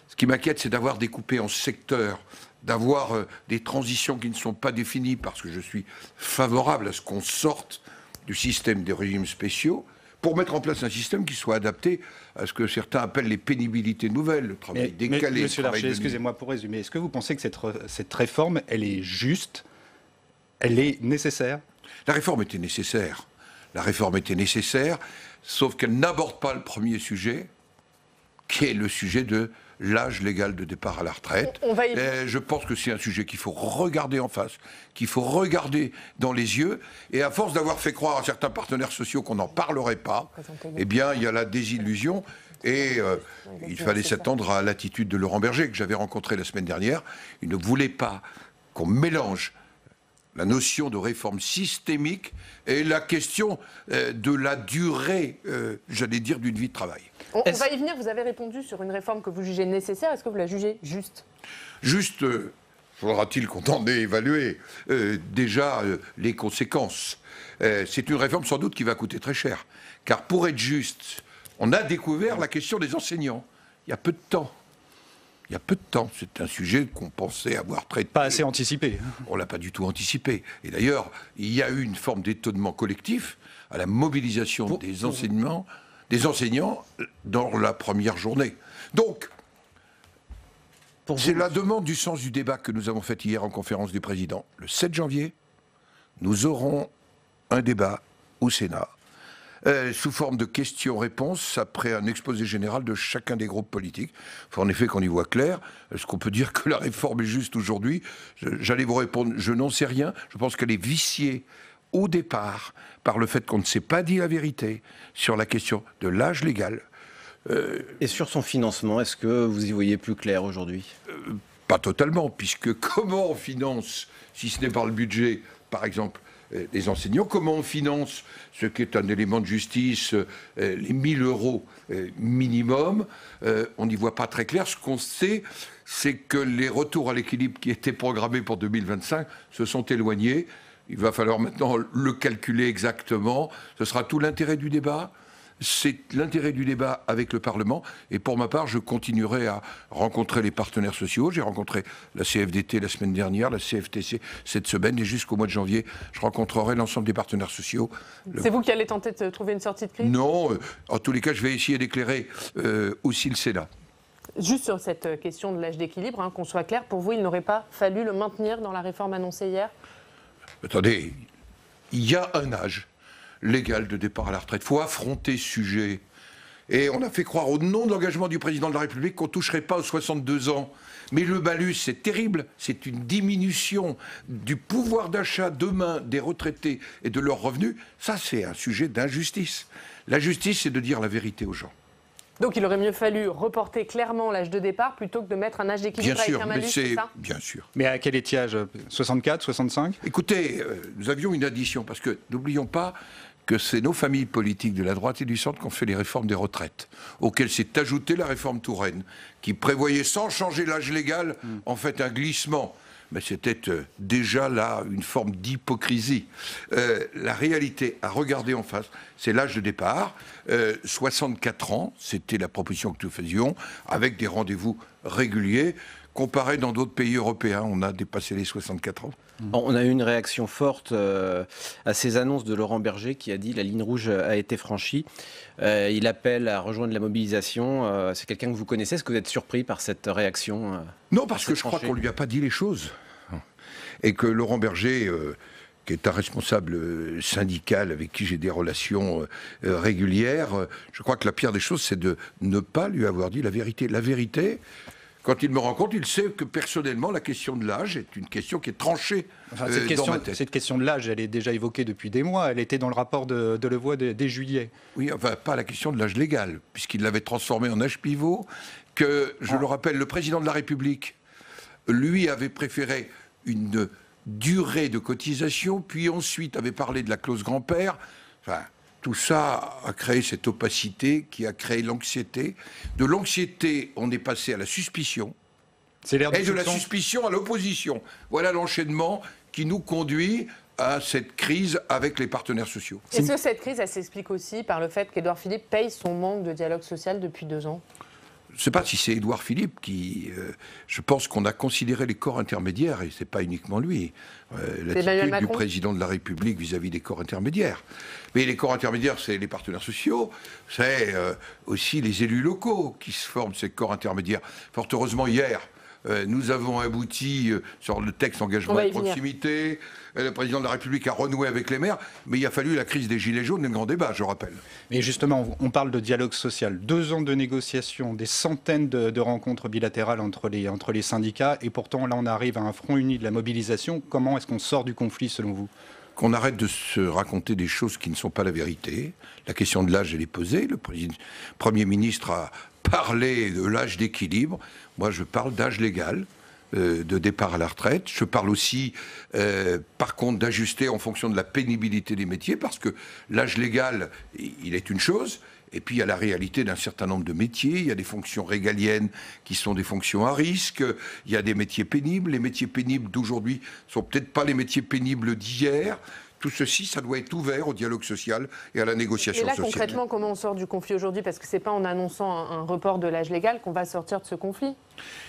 ce qui m'inquiète, c'est d'avoir découpé en secteurs, d'avoir des transitions qui ne sont pas définies, parce que je suis favorable à ce qu'on sorte du système des régimes spéciaux, pour mettre en place un système qui soit adapté à ce que certains appellent les pénibilités nouvelles, le travail décalé. Monsieur Larcher, excusez-moi pour résumer, est-ce que vous pensez que cette réforme, elle est juste, elle est nécessaire? La réforme était nécessaire. La réforme était nécessaire, sauf qu'elle n'aborde pas le premier sujet, qui est le sujet de l'âge légal de départ à la retraite. Je pense que c'est un sujet qu'il faut regarder en face, qu'il faut regarder dans les yeux. Et à force d'avoir fait croire à certains partenaires sociaux qu'on n'en parlerait pas, eh bien, il y a la désillusion. Et il fallait s'attendre à l'attitude de Laurent Berger, que j'avais rencontré la semaine dernière. Il ne voulait pas qu'on mélange la notion de réforme systémique et la question de la durée, j'allais dire, d'une vie de travail. On va y venir, vous avez répondu sur une réforme que vous jugez nécessaire, est-ce que vous la jugez juste? Juste, faudra-t-il qu'on en ait évalué déjà les conséquences. C'est une réforme sans doute qui va coûter très cher, car pour être juste, on a découvert la question des enseignants il y a peu de temps. Il y a peu de temps, c'est un sujet qu'on pensait avoir traité. Pas assez anticipé. On ne l'a pas du tout anticipé. Et d'ailleurs, il y a eu une forme d'étonnement collectif à la mobilisation des enseignants dans la première journée. Donc, c'est la demande du sens du débat que nous avons fait hier en conférence du président. Le 7 janvier, nous aurons un débat au Sénat sous forme de questions-réponses après un exposé général de chacun des groupes politiques. Il faut en effet qu'on y voit clair. Est-ce qu'on peut dire que la réforme est juste aujourd'hui? J'allais vous répondre, je n'en sais rien. Je pense qu'elle est viciée au départ par le fait qu'on ne s'est pas dit la vérité sur la question de l'âge légal. Et sur son financement, est-ce que vous y voyez plus clair aujourd'hui? Pas totalement, puisque comment on finance, si ce n'est par le budget, par exemple, les enseignants, comment on finance ce qui est un élément de justice, les 1 000 € minimum. On n'y voit pas très clair. Ce qu'on sait, c'est que les retours à l'équilibre qui étaient programmés pour 2025 se sont éloignés. Il va falloir maintenant le calculer exactement. Ce sera tout l'intérêt du débat. C'est l'intérêt du débat avec le Parlement. Et pour ma part, je continuerai à rencontrer les partenaires sociaux. J'ai rencontré la CFDT la semaine dernière, la CFTC cette semaine, et jusqu'au mois de janvier, je rencontrerai l'ensemble des partenaires sociaux. C'est vous qui allez tenter de trouver une sortie de crise ? Non, en tous les cas, je vais essayer d'éclairer aussi le Sénat. Juste sur cette question de l'âge d'équilibre, qu'on soit clair, pour vous, il n'aurait pas fallu le maintenir dans la réforme annoncée hier ? Attendez, il y a un âge légal de départ à la retraite. Il faut affronter ce sujet. Et on a fait croire au nom de l'engagement du président de la République qu'on ne toucherait pas aux 62 ans. Mais le malus, c'est terrible. C'est une diminution du pouvoir d'achat demain des retraités et de leurs revenus. Ça, c'est un sujet d'injustice. La justice, c'est de dire la vérité aux gens. Donc il aurait mieux fallu reporter clairement l'âge de départ plutôt que de mettre un âge d'équilibre avec un malus, c'est ça ? Bien sûr. Mais à quel étiage ? 64, 65 ? Écoutez, nous avions une addition, parce que n'oublions pas que c'est nos familles politiques de la droite et du centre qui ont fait les réformes des retraites, auxquelles s'est ajoutée la réforme Touraine, qui prévoyait, sans changer l'âge légal, en fait un glissement. Mais c'était déjà là une forme d'hypocrisie. La réalité à regarder en face, c'est l'âge de départ. 64 ans, c'était la proposition que nous faisions, avec des rendez-vous réguliers. Comparé dans d'autres pays européens, on a dépassé les 64 ans. On a eu une réaction forte à ces annonces de Laurent Berger qui a dit la ligne rouge a été franchie. Il appelle à rejoindre la mobilisation. C'est quelqu'un que vous connaissez. Est-ce que vous êtes surpris par cette réaction ? Non, parce que je crois qu'on ne lui a pas dit les choses. Et que Laurent Berger, qui est un responsable syndical avec qui j'ai des relations régulières, je crois que la pire des choses, c'est de ne pas lui avoir dit la vérité. La vérité... Quand il me rencontre, il sait que personnellement, la question de l'âge est une question qui est tranchée dans ma tête. Cette question de l'âge, elle est déjà évoquée depuis des mois. Elle était dans le rapport de Delevoye dès juillet. Oui, enfin, pas la question de l'âge légal, puisqu'il l'avait transformé en âge pivot, que, je le rappelle, le président de la République, lui, avait préféré une durée de cotisation, puis ensuite avait parlé de la clause grand-père. Enfin... Tout ça a créé cette opacité qui a créé l'anxiété. De l'anxiété, on est passé à la suspicion. Et de la suspicion à l'opposition. Voilà l'enchaînement qui nous conduit à cette crise avec les partenaires sociaux. Est-ce que cette crise, elle s'explique aussi par le fait qu'Édouard Philippe paye son manque de dialogue social depuis 2 ans ? Je ne sais pas si c'est Édouard Philippe qui... je pense qu'on a considéré les corps intermédiaires, et ce n'est pas uniquement lui, l'attitude du président de la République vis-à-vis des corps intermédiaires. Mais les corps intermédiaires, c'est les partenaires sociaux, c'est aussi les élus locaux qui se forment ces corps intermédiaires. Fort heureusement, hier, nous avons abouti sur le texte engagement et proximité. Le président de la République a renoué avec les maires, mais il a fallu la crise des Gilets jaunes et le grand débat, je rappelle. Mais justement, on parle de dialogue social. 2 ans de négociations, des centaines de rencontres bilatérales entre les syndicats, et pourtant là on arrive à un front uni de la mobilisation. Comment est-ce qu'on sort du conflit selon vous ? Qu'on arrête de se raconter des choses qui ne sont pas la vérité. La question de l'âge, elle est posée. Le Premier ministre a parlé de l'âge d'équilibre. Moi, je parle d'âge légal, de départ à la retraite. Je parle aussi, par contre, d'ajuster en fonction de la pénibilité des métiers, parce que l'âge légal, il est une chose. Et puis, il y a la réalité d'un certain nombre de métiers. Il y a des fonctions régaliennes qui sont des fonctions à risque. Il y a des métiers pénibles. Les métiers pénibles d'aujourd'hui ne sont peut-être pas les métiers pénibles d'hier. Tout ceci, ça doit être ouvert au dialogue social et à la négociation sociale. Et là, concrètement, comment on sort du conflit aujourd'hui ? Parce que ce n'est pas en annonçant un report de l'âge légal qu'on va sortir de ce conflit.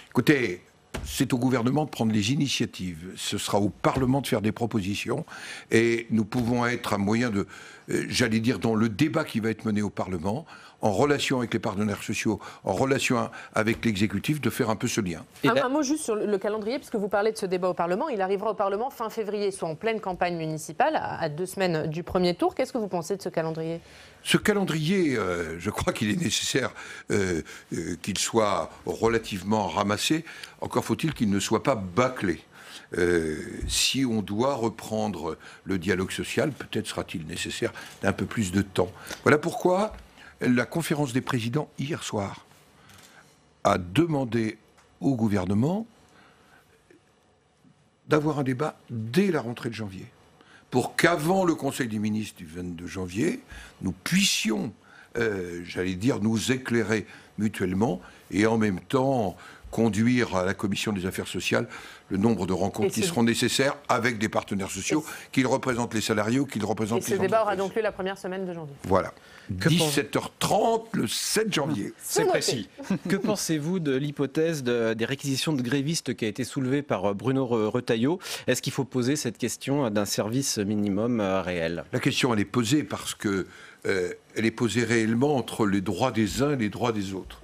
Écoutez, c'est au gouvernement de prendre les initiatives. Ce sera au Parlement de faire des propositions. Et nous pouvons être un moyen de, j'allais dire, dans le débat qui va être mené au Parlement, en relation avec les partenaires sociaux, en relation avec l'exécutif, de faire un peu ce lien. Un mot juste sur le calendrier, puisque vous parlez de ce débat au Parlement. Il arrivera au Parlement fin février, soit en pleine campagne municipale, à 2 semaines du premier tour. Qu'est-ce que vous pensez de ce calendrier ? Ce calendrier, je crois qu'il est nécessaire qu'il soit relativement ramassé. Encore faut-il qu'il ne soit pas bâclé. Si on doit reprendre le dialogue social, peut-être sera-t-il nécessaire d'un peu plus de temps. Voilà pourquoi la conférence des présidents, hier soir, a demandé au gouvernement d'avoir un débat dès la rentrée de janvier. pour qu'avant le Conseil des ministres du 22 janvier, nous puissions, j'allais dire, nous éclairer mutuellement et en même temps conduire à la Commission des affaires sociales le nombre de rencontres qui seront nécessaires avec des partenaires sociaux, qu'ils représentent les salariés ou qu'ils représentent les entreprises. Et ce débat aura donc lieu la première semaine de janvier. Voilà. 17h30 le 7 janvier. C'est précis. Que pensez-vous de l'hypothèse des réquisitions de grévistes qui a été soulevée par Bruno Retailleau? Est-ce qu'il faut poser cette question d'un service minimum réel? La question, elle est posée parce que elle est posée réellement entre les droits des uns et les droits des autres.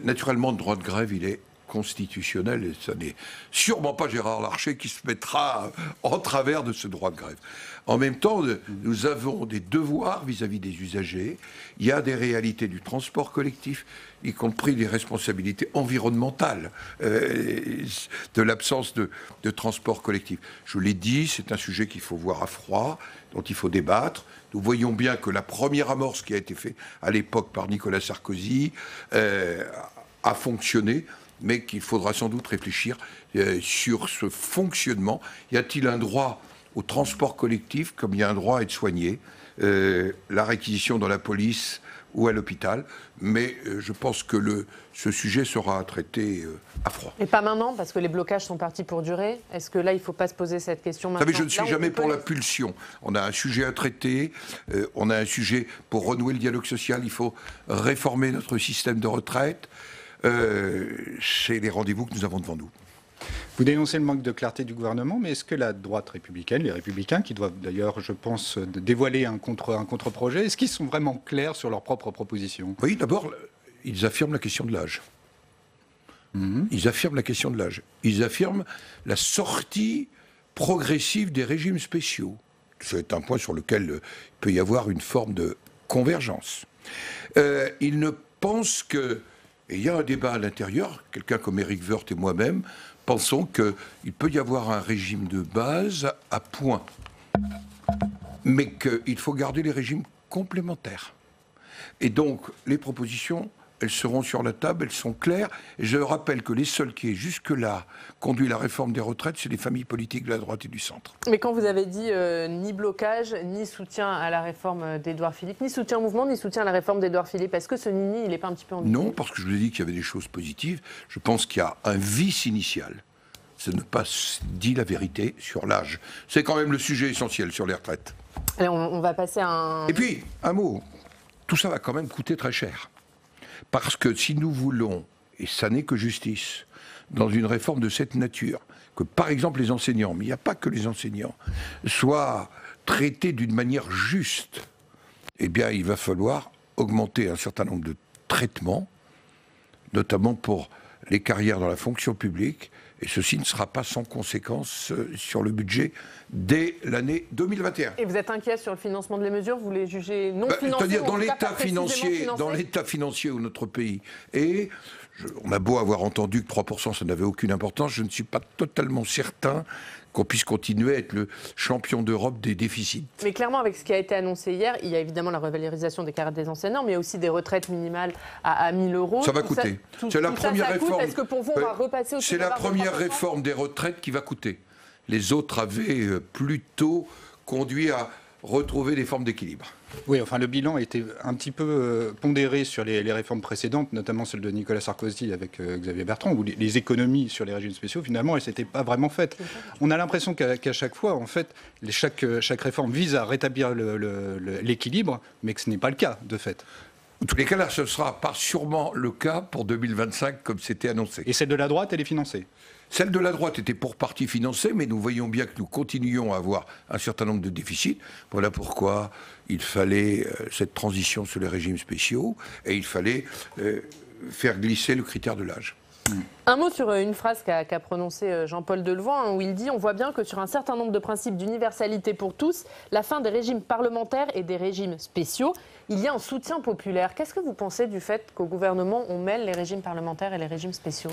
Naturellement, le droit de grève, il est constitutionnel et ça n'est sûrement pas Gérard Larcher qui se mettra en travers de ce droit de grève. En même temps, nous avons des devoirs vis-à-vis des usagers. Il y a des réalités du transport collectif, y compris des responsabilités environnementales de l'absence de transport collectif. Je l'ai dit, c'est un sujet qu'il faut voir à froid, dont il faut débattre. Nous voyons bien que la première amorce qui a été faite à l'époque par Nicolas Sarkozy a fonctionné, mais qu'il faudra sans doute réfléchir sur ce fonctionnement. Y a-t-il un droit au transport collectif comme il y a un droit à être soigné, la réquisition dans la police ou à l'hôpital, mais je pense que ce sujet sera traité à froid. Et pas maintenant, parce que les blocages sont partis pour durer. Est-ce que là, il ne faut pas se poser cette question maintenant? Vous savez, je ne suis jamais pour la pulsion. On a un sujet à traiter, on a un sujet pour renouer le dialogue social, il faut réformer notre système de retraite. C'est les rendez-vous que nous avons devant nous. Vous dénoncez le manque de clarté du gouvernement, mais est-ce que la droite républicaine, les républicains, qui doivent d'ailleurs, je pense, dévoiler un contre-projet, est-ce qu'ils sont vraiment clairs sur leurs propres propositions? Oui, d'abord, ils affirment la question de l'âge. Ils affirment la question de l'âge. Ils affirment la sortie progressive des régimes spéciaux. C'est un point sur lequel il peut y avoir une forme de convergence. Ils ne pensent que... Et il y a un débat à l'intérieur, quelqu'un comme Éric Woerth et moi-même pensons qu'il peut y avoir un régime de base à point, mais qu'il faut garder les régimes complémentaires. Et donc, les propositions, elles seront sur la table, elles sont claires. Et je rappelle que les seuls qui aient jusque-là conduit la réforme des retraites, c'est les familles politiques de la droite et du centre. Mais quand vous avez dit ni blocage, ni soutien à la réforme d'Édouard Philippe, ni soutien au mouvement, ni soutien à la réforme d'Édouard Philippe, est-ce que ce nini, il n'est pas un petit peu ambigu? Non, parce que je vous ai dit qu'il y avait des choses positives. Je pense qu'il y a un vice initial. C'est ne pas dire la vérité sur l'âge. C'est quand même le sujet essentiel sur les retraites. Allez, on va passer à un... Et puis, un mot. Tout ça va quand même coûter très cher. Parce que si nous voulons, et ça n'est que justice, dans une réforme de cette nature, que par exemple les enseignants, mais il n'y a pas que les enseignants, soient traités d'une manière juste, eh bien il va falloir augmenter un certain nombre de traitements, notamment pour les carrières dans la fonction publique, et ceci ne sera pas sans conséquence sur le budget dès l'année 2021. Et vous êtes inquiet sur le financement de les mesures? Vous les jugez non financées? C'est-à-dire dans l'état financier où notre pays est. On a beau avoir entendu que 3% ça n'avait aucune importance, je ne suis pas totalement certain qu'on puisse continuer à être le champion d'Europe des déficits. Mais clairement, avec ce qui a été annoncé hier, il y a évidemment la revalorisation des carrières des enseignants, mais il y a aussi des retraites minimales à 1 000 €. Ça va coûter. C'est la première réforme. Est-ce que pour vous, on va repasser au-dessus? C'est la première réforme des retraites qui va coûter. Les autres avaient plutôt conduit à retrouver des formes d'équilibre. Oui, enfin le bilan était un petit peu pondéré sur les réformes précédentes, notamment celle de Nicolas Sarkozy avec Xavier Bertrand, où les économies sur les régimes spéciaux, finalement, elles ne s'étaient pas vraiment faites. On a l'impression qu'à chaque fois, en fait, chaque réforme vise à rétablir l'équilibre, mais que ce n'est pas le cas, de fait. En tous les cas, là, ce ne sera pas sûrement le cas pour 2025, comme c'était annoncé. Et celle de la droite, elle est financée? Celle de la droite était pour partie financée, mais nous voyons bien que nous continuons à avoir un certain nombre de déficits. Voilà pourquoi il fallait cette transition sur les régimes spéciaux et il fallait faire glisser le critère de l'âge. Un mot sur une phrase qu'a prononcée Jean-Paul Delevoye, où il dit « On voit bien que sur un certain nombre de principes d'universalité pour tous, la fin des régimes parlementaires et des régimes spéciaux, il y a un soutien populaire ». Qu'est-ce que vous pensez du fait qu'au gouvernement, on mêle les régimes parlementaires et les régimes spéciaux ?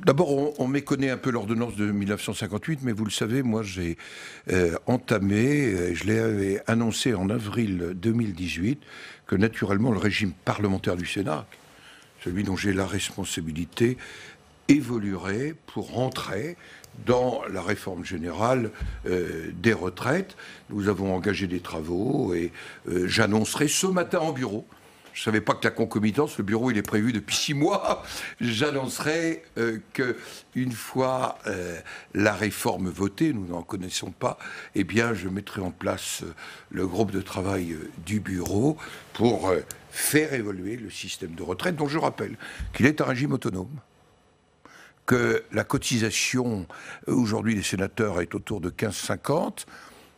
D'abord, on méconnaît un peu l'ordonnance de 1958, mais vous le savez, moi j'ai entamé, je l'ai annoncé en avril 2018, que naturellement le régime parlementaire du Sénat, celui dont j'ai la responsabilité, évoluerait pour rentrer dans la réforme générale des retraites. Nous avons engagé des travaux et j'annoncerai ce matin en bureau. Je ne savais pas que la concomitance, le bureau, il est prévu depuis 6 mois. J'annoncerai qu'une fois la réforme votée, nous n'en connaissons pas, eh bien, je mettrai en place le groupe de travail du bureau pour faire évoluer le système de retraite, dont je rappelle qu'il est un régime autonome, que la cotisation aujourd'hui des sénateurs est autour de 15,50.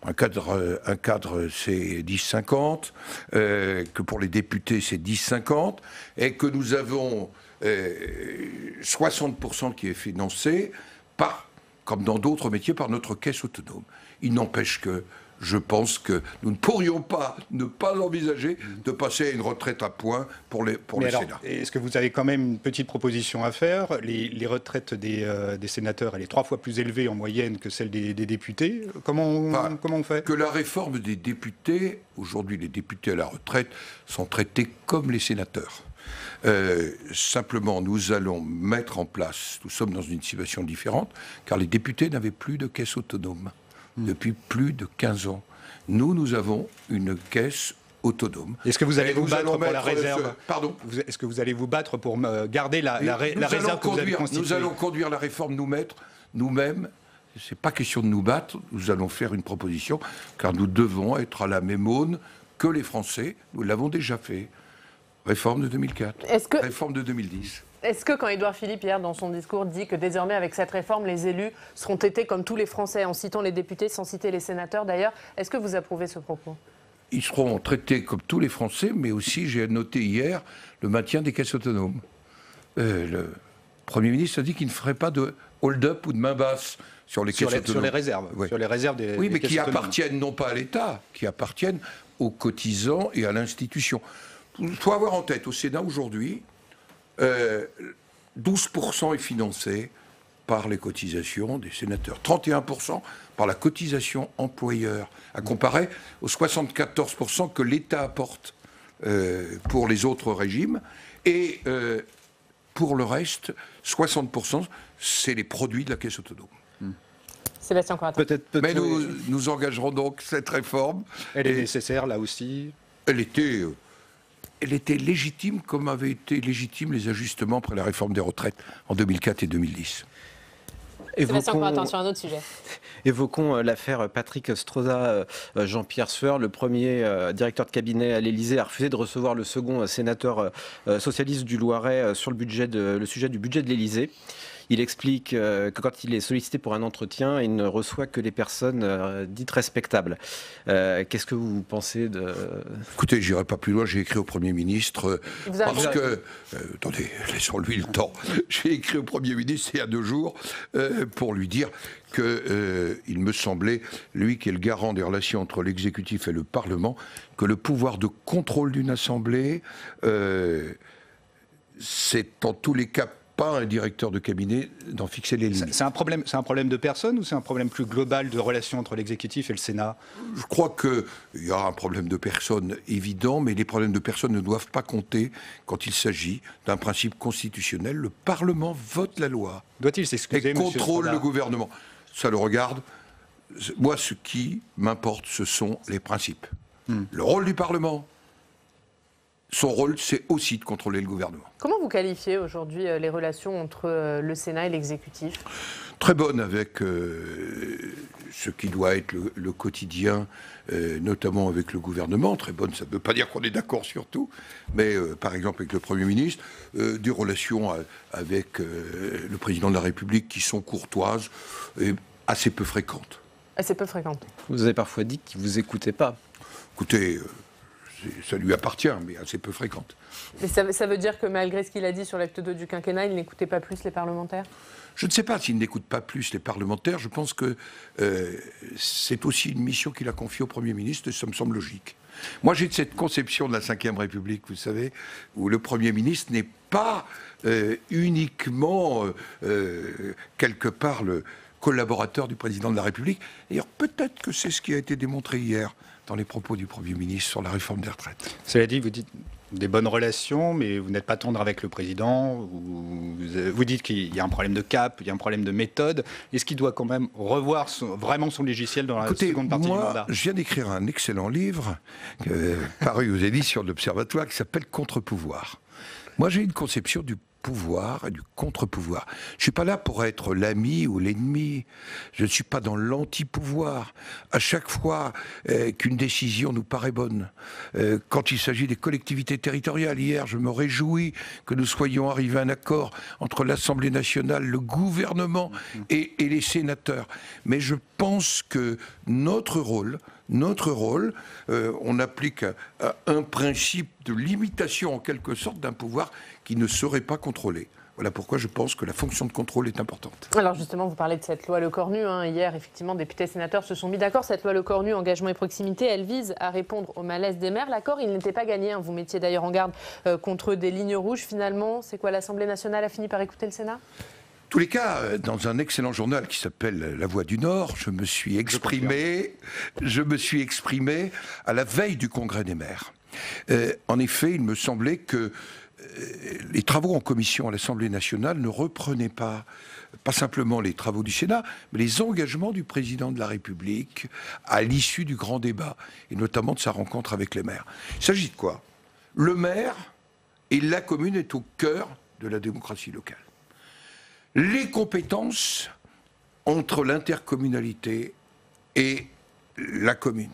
Un cadre c'est 10,50, que pour les députés c'est 10,50, et que nous avons 60% qui est financé par, comme dans d'autres métiers, par notre caisse autonome. Il n'empêche que je pense que nous ne pourrions pas ne pas envisager de passer à une retraite à points pour le Sénat. Est-ce que vous avez quand même une petite proposition à faire? Les retraites des sénateurs, elle est 3 fois plus élevée en moyenne que celle des députés. Comment on fait? Que la réforme des députés, aujourd'hui les députés à la retraite, sont traités comme les sénateurs. Simplement, nous allons mettre en place, nous sommes dans une situation différente, car les députés n'avaient plus de caisse autonome. Depuis plus de 15 ans. Nous avons une caisse autonome. Est-ce que vous allez vous battre pour la réserve? Pardon? Est-ce que vous allez vous battre pour garder la réserve que vous avez constituée? Nous allons conduire la réforme nous-mêmes. C'est pas question de nous battre. Nous allons faire une proposition, car nous devons être à la même aune que les Français. Nous l'avons déjà fait. Réforme de 2004. Réforme de 2010. Est-ce que quand Édouard Philippe, hier, dans son discours, dit que désormais, avec cette réforme, les élus seront traités comme tous les Français, en citant les députés, sans citer les sénateurs d'ailleurs, est-ce que vous approuvez ce propos? Ils seront traités comme tous les Français, mais aussi, j'ai noté hier, le maintien des caisses autonomes. Le Premier ministre a dit qu'il ne ferait pas de hold-up ou de main basse sur les caisses autonomes. Sur les réserves. Oui. Sur les réserves des oui, mais des qui caisses autonomes. appartiennent non pas à l'État, qui appartiennent aux cotisants et à l'institution. Il faut avoir en tête, au Sénat aujourd'hui, 12% est financé par les cotisations des sénateurs, 31% par la cotisation employeur, à comparer aux 74% que l'État apporte pour les autres régimes. Et pour le reste, 60%, c'est les produits de la caisse autonome. Sébastien Courtin. Mais nous engagerons donc cette réforme. Elle est nécessaire, là aussi. Elle était légitime, comme avaient été légitimes les ajustements après la réforme des retraites en 2004 et 2010. Sébastien Courtin, sur un autre sujet. Évoquons l'affaire Patrick Stroza, Jean-Pierre Sueur, le premier directeur de cabinet à l'Élysée, a refusé de recevoir le second sénateur socialiste du Loiret sur le sujet du budget de l'Élysée. Il explique que quand il est sollicité pour un entretien, il ne reçoit que les personnes dites respectables. Qu'est-ce que vous pensez de... Écoutez, j'irai pas plus loin. J'ai écrit au Premier ministre parce que... attendez, laissons-lui le temps. J'ai écrit au Premier ministre il y a 2 jours pour lui dire qu'il me semblait, lui qui est le garant des relations entre l'exécutif et le Parlement, que le pouvoir de contrôle d'une Assemblée, c'est en tous les cas pas un directeur de cabinet d'en fixer les lignes. C'est un problème de personne ou c'est un problème plus global de relation entre l'exécutif et le Sénat? Je crois qu'il y a un problème de personne évident, mais les problèmes de personne ne doivent pas compter quand il s'agit d'un principe constitutionnel. Le Parlement vote la loi. Doit-il s'excuser, et contrôle le gouvernement. Ça le regarde. Moi, ce qui m'importe, ce sont les principes. Le rôle du Parlement, son rôle, c'est aussi de contrôler le gouvernement. Comment vous qualifiez aujourd'hui les relations entre le Sénat et l'exécutif? Très bonne avec ce qui doit être le quotidien, notamment avec le gouvernement. Très bonne, ça ne veut pas dire qu'on est d'accord sur tout, mais par exemple avec le Premier ministre, des relations avec le Président de la République qui sont courtoises et assez peu fréquentes. Assez peu fréquentes. Vous avez parfois dit qu'il ne vous écoutait pas. Écoutez... ça lui appartient, mais assez peu fréquente. Mais ça veut dire que malgré ce qu'il a dit sur l'acte 2 du quinquennat, il n'écoutait pas plus les parlementaires? Je ne sais pas s'il n'écoute pas plus les parlementaires. Je pense que c'est aussi une mission qu'il a confiée au Premier ministre, et ça me semble logique. Moi, j'ai cette conception de la Ve République, vous savez, où le Premier ministre n'est pas uniquement, quelque part, le collaborateur du Président de la République. D'ailleurs, peut-être que c'est ce qui a été démontré hier dans les propos du Premier ministre sur la réforme des retraites. Cela dit, vous dites des bonnes relations, mais vous n'êtes pas tendre avec le président. Vous dites qu'il y a un problème de cap, il y a un problème de méthode. Est-ce qu'il doit quand même revoir vraiment son logiciel dans la seconde partie du mandat? Je viens d'écrire un excellent livre paru aux éditions de l'Observatoire qui s'appelle Contre-pouvoir. Moi, j'ai une conception du pouvoir et du contre-pouvoir. Je ne suis pas là pour être l'ami ou l'ennemi. Je ne suis pas dans l'anti-pouvoir. À chaque fois qu'une décision nous paraît bonne, quand il s'agit des collectivités territoriales, hier, je me réjouis que nous soyons arrivés à un accord entre l'Assemblée nationale, le gouvernement et les sénateurs. Mais je pense que notre rôle, on applique un principe de limitation en quelque sorte d'un pouvoir qui ne serait pas contrôlé. Voilà pourquoi je pense que la fonction de contrôle est importante. Alors justement, vous parlez de cette loi Le Cornu. Hier, effectivement, députés et sénateurs se sont mis d'accord. Cette loi Le Cornu, engagement et proximité, elle vise à répondre au malaise des maires. L'accord, il n'était pas gagné. Vous mettiez d'ailleurs en garde contre des lignes rouges. Finalement, c'est quoi? L'Assemblée nationale a fini par écouter le Sénat? En tous les cas, dans un excellent journal qui s'appelle La Voix du Nord, je me suis exprimé à la veille du Congrès des maires. En effet, il me semblait que les travaux en commission à l'Assemblée nationale ne reprenaient pas simplement les travaux du Sénat, mais les engagements du président de la République à l'issue du grand débat, et notamment de sa rencontre avec les maires. Il s'agit de quoi? Le maire et la commune est au cœur de la démocratie locale. Les compétences entre l'intercommunalité et la commune,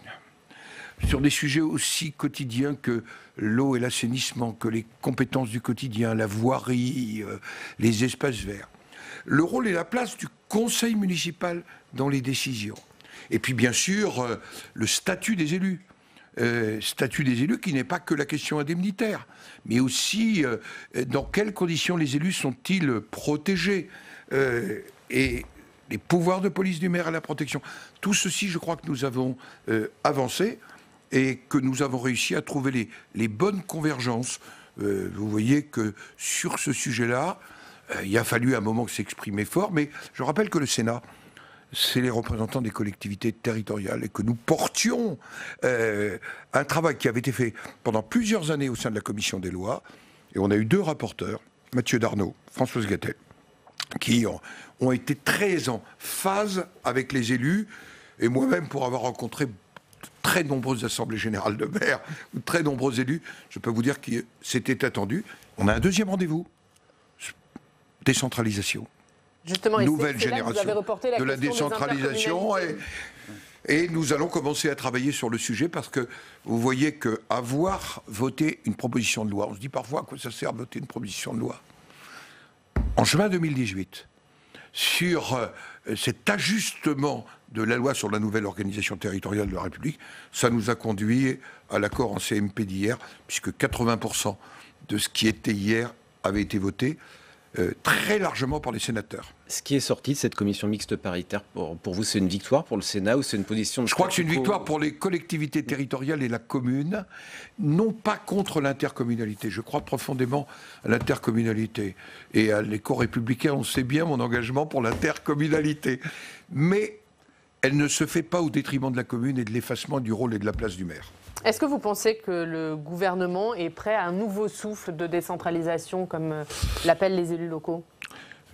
sur des sujets aussi quotidiens que l'eau et l'assainissement, que les compétences du quotidien, la voirie, les espaces verts. Le rôle et la place du conseil municipal dans les décisions. Et puis bien sûr, le statut des élus. Statut des élus qui n'est pas que la question indemnitaire, mais aussi dans quelles conditions les élus sont-ils protégés et les pouvoirs de police du maire à la protection. Tout ceci, je crois que nous avons avancé et que nous avons réussi à trouver les bonnes convergences. Vous voyez que sur ce sujet-là, il a fallu un moment s'exprimer fort, mais je rappelle que le Sénat, c'est les représentants des collectivités territoriales et que nous portions un travail qui avait été fait pendant plusieurs années au sein de la commission des lois. Et on a eu deux rapporteurs, Mathieu Darnaud, Françoise Gatel, qui ont été très en phase avec les élus. Et moi-même, pour avoir rencontré très nombreuses assemblées générales de maires, très nombreux élus, je peux vous dire que c'était attendu. On a un deuxième rendez-vous, décentralisation. Justement, nouvelle génération de la décentralisation et nous allons commencer à travailler sur le sujet parce que vous voyez qu'avoir voté une proposition de loi, on se dit parfois à quoi ça sert de voter une proposition de loi. En juin 2018, sur cet ajustement de la loi sur la nouvelle organisation territoriale de la République, ça nous a conduit à l'accord en CMP d'hier, puisque 80% de ce qui était hier avait été voté très largement par les sénateurs. Ce qui est sorti de cette commission mixte paritaire, pour vous, c'est une victoire pour le Sénat ou c'est une position de... Je crois que c'est une victoire pour les collectivités territoriales et la commune, non pas contre l'intercommunalité. Je crois profondément à l'intercommunalité. Et à l'éco-républicain, on sait bien mon engagement pour l'intercommunalité. Mais elle ne se fait pas au détriment de la commune et de l'effacement du rôle et de la place du maire. Est-ce que vous pensez que le gouvernement est prêt à un nouveau souffle de décentralisation, comme l'appellent les élus locaux?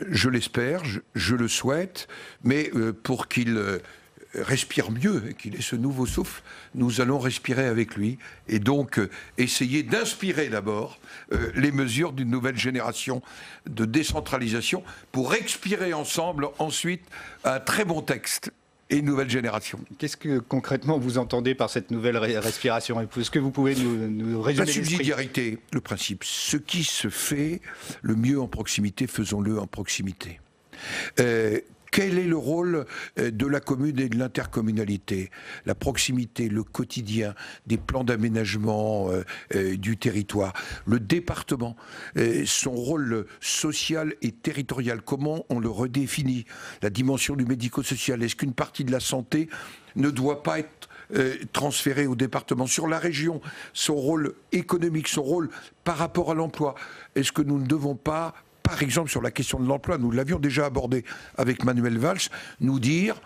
Je l'espère, je le souhaite, mais pour qu'il respire mieux et qu'il ait ce nouveau souffle, nous allons respirer avec lui et donc essayer d'inspirer d'abord les mesures d'une nouvelle génération de décentralisation pour expirer ensemble ensuite un très bon texte. Et une nouvelle génération. Qu'est-ce que concrètement vous entendez par cette nouvelle respiration? Est-ce que vous pouvez nous résumer? La subsidiarité, le principe. Ce qui se fait le mieux en proximité, faisons-le en proximité. Quel est le rôle de la commune et de l'intercommunalité? La proximité, le quotidien, des plans d'aménagement du territoire. Le département, son rôle social et territorial. Comment on le redéfinit? La dimension du médico-social. Est-ce qu'une partie de la santé ne doit pas être transférée au département? Sur la région, son rôle économique, son rôle par rapport à l'emploi. Est-ce que nous ne devons pas, par exemple sur la question de l'emploi, nous l'avions déjà abordé avec Manuel Valls, nous dire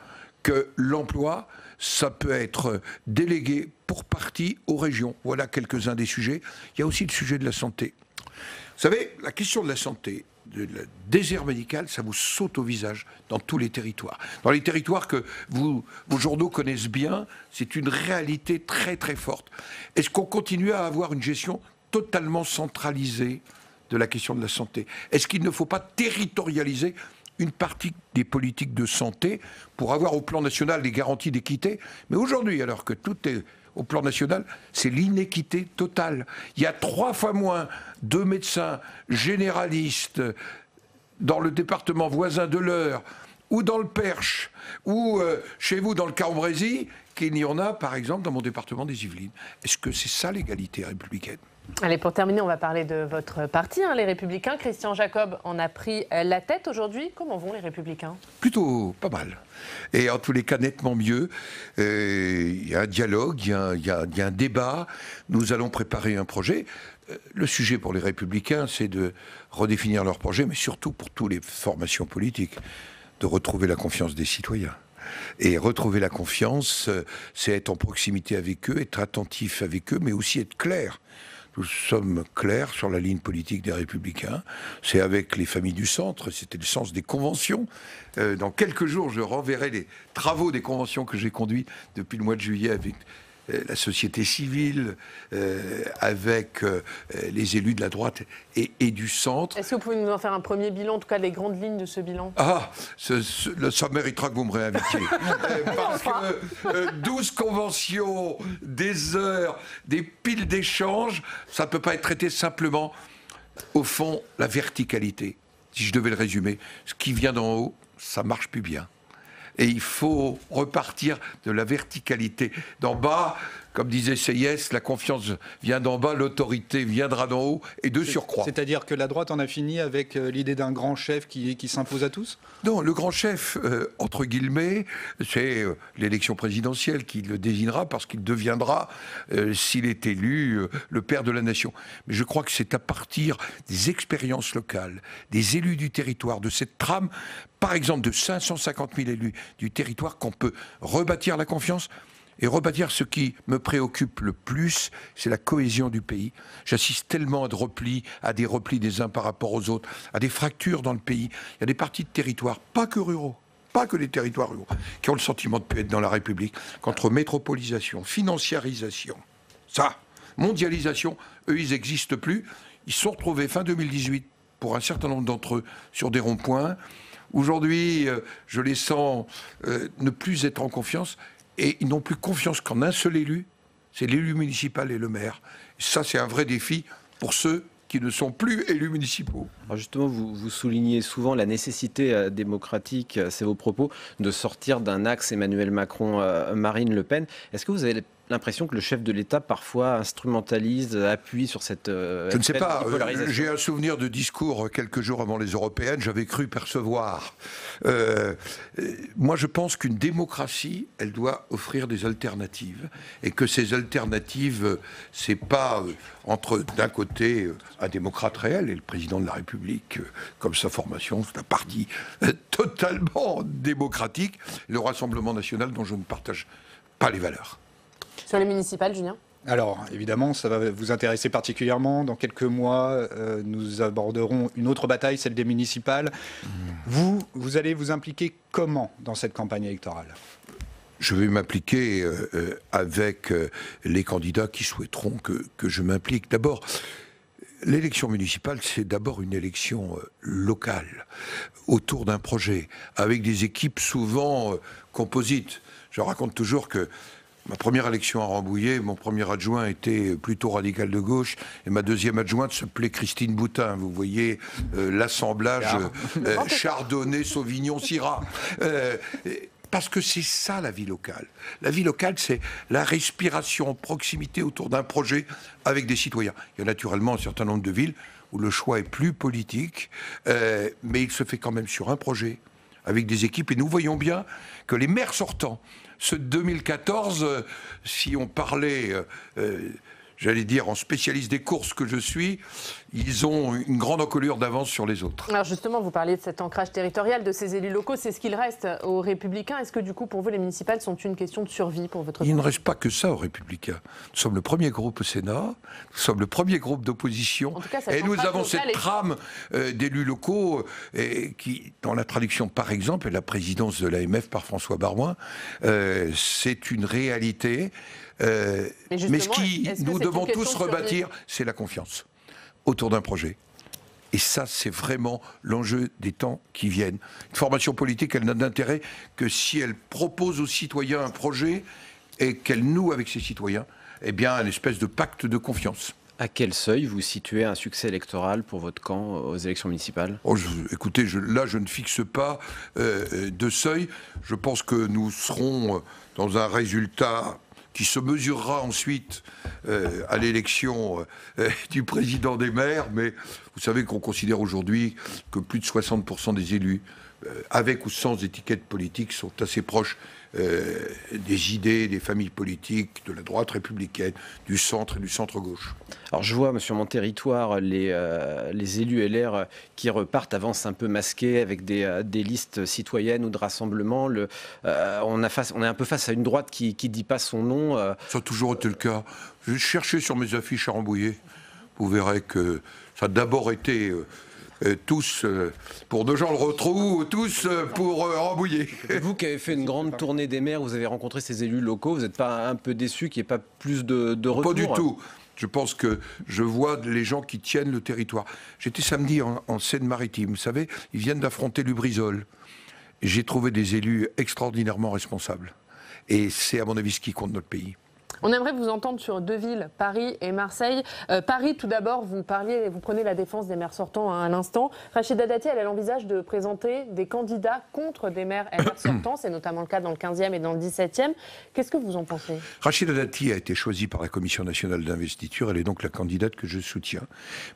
que l'emploi, ça peut être délégué pour partie aux régions. Voilà quelques-uns des sujets. Il y a aussi le sujet de la santé. Vous savez, la question de la santé, de la désert médical, ça vous saute au visage dans tous les territoires. Dans les territoires que vos journaux connaissent bien, c'est une réalité très très forte. Est-ce qu'on continue à avoir une gestion totalement centralisée de la question de la santé? Est-ce qu'il ne faut pas territorialiser une partie des politiques de santé pour avoir au plan national des garanties d'équité? Mais aujourd'hui, alors que tout est au plan national, c'est l'inéquité totale. Il y a 3 fois moins de médecins généralistes dans le département voisin de l'Eure, ou dans le Perche, ou chez vous dans le Cambrésis, qu'il n'y en a, par exemple, dans mon département des Yvelines. Est-ce que c'est ça l'égalité républicaine ? Allez, pour terminer, on va parler de votre parti, les Républicains. Christian Jacob en a pris la tête aujourd'hui. Comment vont les Républicains ? Plutôt pas mal. Et en tous les cas, nettement mieux. Il y a un dialogue, il y a un débat. Nous allons préparer un projet. Le sujet pour les Républicains, c'est de redéfinir leur projet, mais surtout pour toutes les formations politiques, de retrouver la confiance des citoyens. Et retrouver la confiance, c'est être en proximité avec eux, être attentif avec eux, mais aussi être clair. Nous sommes clairs sur la ligne politique des Républicains. C'est avec les familles du centre, c'était le sens des conventions. Dans quelques jours, je renverrai les travaux des conventions que j'ai conduits depuis le mois de juillet avec la société civile, avec les élus de la droite et du centre. Est-ce que vous pouvez nous en faire un premier bilan, en tout cas les grandes lignes de ce bilan ? Ah, ça méritera que vous me réinvitiez. Parce que 12 conventions, des heures, des piles d'échanges, ça ne peut pas être traité simplement, au fond, la verticalité. Si je devais le résumer, ce qui vient d'en haut, ça ne marche plus bien. Et il faut repartir de la verticalité. D'en bas, comme disait Seyès, la confiance vient d'en bas, l'autorité viendra d'en haut, et de surcroît. C'est-à-dire que la droite en a fini avec l'idée d'un grand chef qui s'impose à tous ? Non, le grand chef, entre guillemets, c'est l'élection présidentielle qui le désignera, parce qu'il deviendra, s'il est élu, le père de la nation. Mais je crois que c'est à partir des expériences locales, des élus du territoire, de cette trame, par exemple de 550 000 élus du territoire, qu'on peut rebâtir la confiance. Et rebâtir, ce qui me préoccupe le plus, c'est la cohésion du pays. J'assiste tellement à des replis des uns par rapport aux autres, à des fractures dans le pays. Il y a des parties de territoire, pas que ruraux, pas que les territoires ruraux, qui ont le sentiment de ne plus être dans la République, qu'entre métropolisation, financiarisation, ça, mondialisation, eux, ils n'existent plus. Ils se sont retrouvés fin 2018, pour un certain nombre d'entre eux, sur des ronds-points. Aujourd'hui, je les sens ne plus être en confiance. Et ils n'ont plus confiance qu'en un seul élu, c'est l'élu municipal et le maire. Et ça, c'est un vrai défi pour ceux qui ne sont plus élus municipaux. Alors justement, vous soulignez souvent la nécessité démocratique, c'est vos propos, de sortir d'un axe Emmanuel Macron-Marine Le Pen. Est-ce que vous avez l'impression que le chef de l'État parfois instrumentalise, appuie sur cette je ne sais pas, j'ai un souvenir de discours quelques jours avant les européennes, j'avais cru percevoir. Moi je pense qu'une démocratie, elle doit offrir des alternatives, et que ces alternatives, c'est pas entre d'un côté un démocrate réel et le président de la République, comme sa formation, c'est un parti totalement démocratique, le Rassemblement national dont je ne partage pas les valeurs. Sur les municipales, Julien ? Alors, évidemment, ça va vous intéresser particulièrement. Dans quelques mois, nous aborderons une autre bataille, celle des municipales. Vous allez vous impliquer comment dans cette campagne électorale ? Je vais m'impliquer avec les candidats qui souhaiteront que je m'implique. D'abord, l'élection municipale, c'est d'abord une élection locale, autour d'un projet, avec des équipes souvent composites. Je raconte toujours que ma première élection à Rambouillet, mon premier adjoint était plutôt radical de gauche, et ma deuxième adjointe s'appelait Christine Boutin. Vous voyez l'assemblage Chardonnay, Sauvignon, Syrah. Parce que c'est ça la vie locale. La vie locale, c'est la respiration en proximité autour d'un projet avec des citoyens. Il y a naturellement un certain nombre de villes où le choix est plus politique, mais il se fait quand même sur un projet, avec des équipes. Et nous voyons bien que les maires sortants, ceux de 2014, si on parlait, j'allais dire, en spécialiste des courses que je suis, ils ont une grande encolure d'avance sur les autres. Alors justement, vous parliez de cet ancrage territorial de ces élus locaux, c'est ce qu'il reste aux Républicains. Est-ce que du coup, pour vous, les municipales sont une question de survie pour votre Il ne reste pas que ça aux Républicains. Nous sommes le premier groupe au Sénat, nous sommes le premier groupe d'opposition, et nous avons cette trame d'élus locaux qui, dans la traduction par exemple, et la présidence de l'AMF par François Baroin, c'est une réalité. Mais ce qui nous devons tous rebâtir, c'est la confiance autour d'un projet. Et ça, c'est vraiment l'enjeu des temps qui viennent. Une formation politique, elle n'a d'intérêt que si elle propose aux citoyens un projet et qu'elle noue avec ses citoyens, eh bien, une espèce de pacte de confiance. À quel seuil vous situez un succès électoral pour votre camp aux élections municipales? Écoutez, là, je ne fixe pas de seuil. Je pense que nous serons dans un résultat qui se mesurera ensuite à l'élection du président des maires. Mais vous savez qu'on considère aujourd'hui que plus de 60% des élus, avec ou sans étiquette politique, sont assez proches des idées, des familles politiques, de la droite républicaine, du centre et du centre-gauche. Alors je vois, sur mon territoire, les élus LR qui repartent, avancent un peu masqués avec des listes citoyennes ou de rassemblement. On est un peu face à une droite qui ne dit pas son nom. Ça a toujours été le cas. Je vais chercher sur mes affiches à Rambouillet. Vous verrez que ça a d'abord été... tous pour De Jean le Rotrou, tous pour Rambouillet. Vous qui avez fait une grande tournée des maires, vous avez rencontré ces élus locaux, vous n'êtes pas un peu déçu qu'il n'y ait pas plus de retours? Pas du tout. Je pense que je vois les gens qui tiennent le territoire. J'étais samedi en Seine-Maritime, vous savez, ils viennent d'affronter Lubrizol. J'ai trouvé des élus extraordinairement responsables. Et c'est à mon avis ce qui compte notre pays. On aimerait vous entendre sur deux villes, Paris et Marseille. Paris, tout d'abord, vous prenez la défense des maires sortants à l'instant. Rachida Dati, elle envisage de présenter des candidats contre des maires LR sortants. C'est notamment le cas dans le 15e et dans le 17e. Qu'est-ce que vous en pensez? Rachida Dati a été choisie par la Commission nationale d'investiture. Elle est donc la candidate que je soutiens.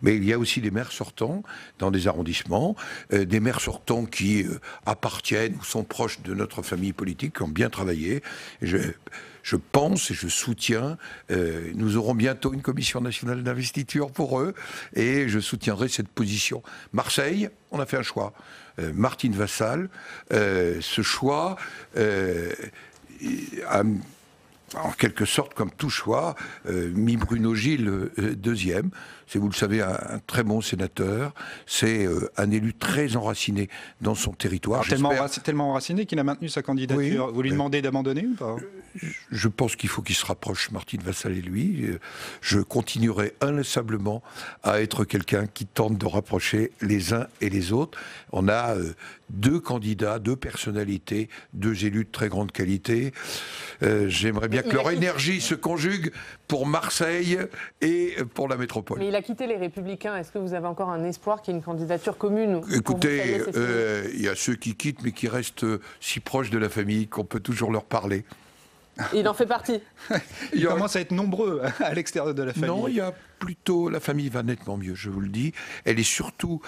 Mais il y a aussi des maires sortants dans des arrondissements, des maires sortants qui appartiennent ou sont proches de notre famille politique, qui ont bien travaillé. Et je pense et je soutiens, nous aurons bientôt une commission nationale d'investiture pour eux, et je soutiendrai cette position. Marseille, on a fait un choix. Martine Vassal, ce choix a, en quelque sorte, comme tout choix, mis Bruno Gilles deuxième. C'est, vous le savez, un très bon sénateur. C'est un élu très enraciné dans son territoire. Tellement enraciné qu'il a maintenu sa candidature. Oui, vous lui demandez d'abandonner ou pas? Je pense qu'il faut qu'il se rapproche, Martine Vassal et lui. Je continuerai inlassablement à être quelqu'un qui tente de rapprocher les uns et les autres. On a deux candidats, deux personnalités, deux élus de très grande qualité. J'aimerais bien que leur énergie se conjugue pour Marseille et pour la métropole. Mais il a quitté les Républicains. Est-ce que vous avez encore un espoir qu'il y ait une candidature commune? Écoutez, il y a ceux qui quittent mais qui restent si proches de la famille qu'on peut toujours leur parler. Il en fait partie. Il commence à être nombreux à l'extérieur de la famille. Non, il y a plutôt... La famille va nettement mieux, je vous le dis. Elle est surtout,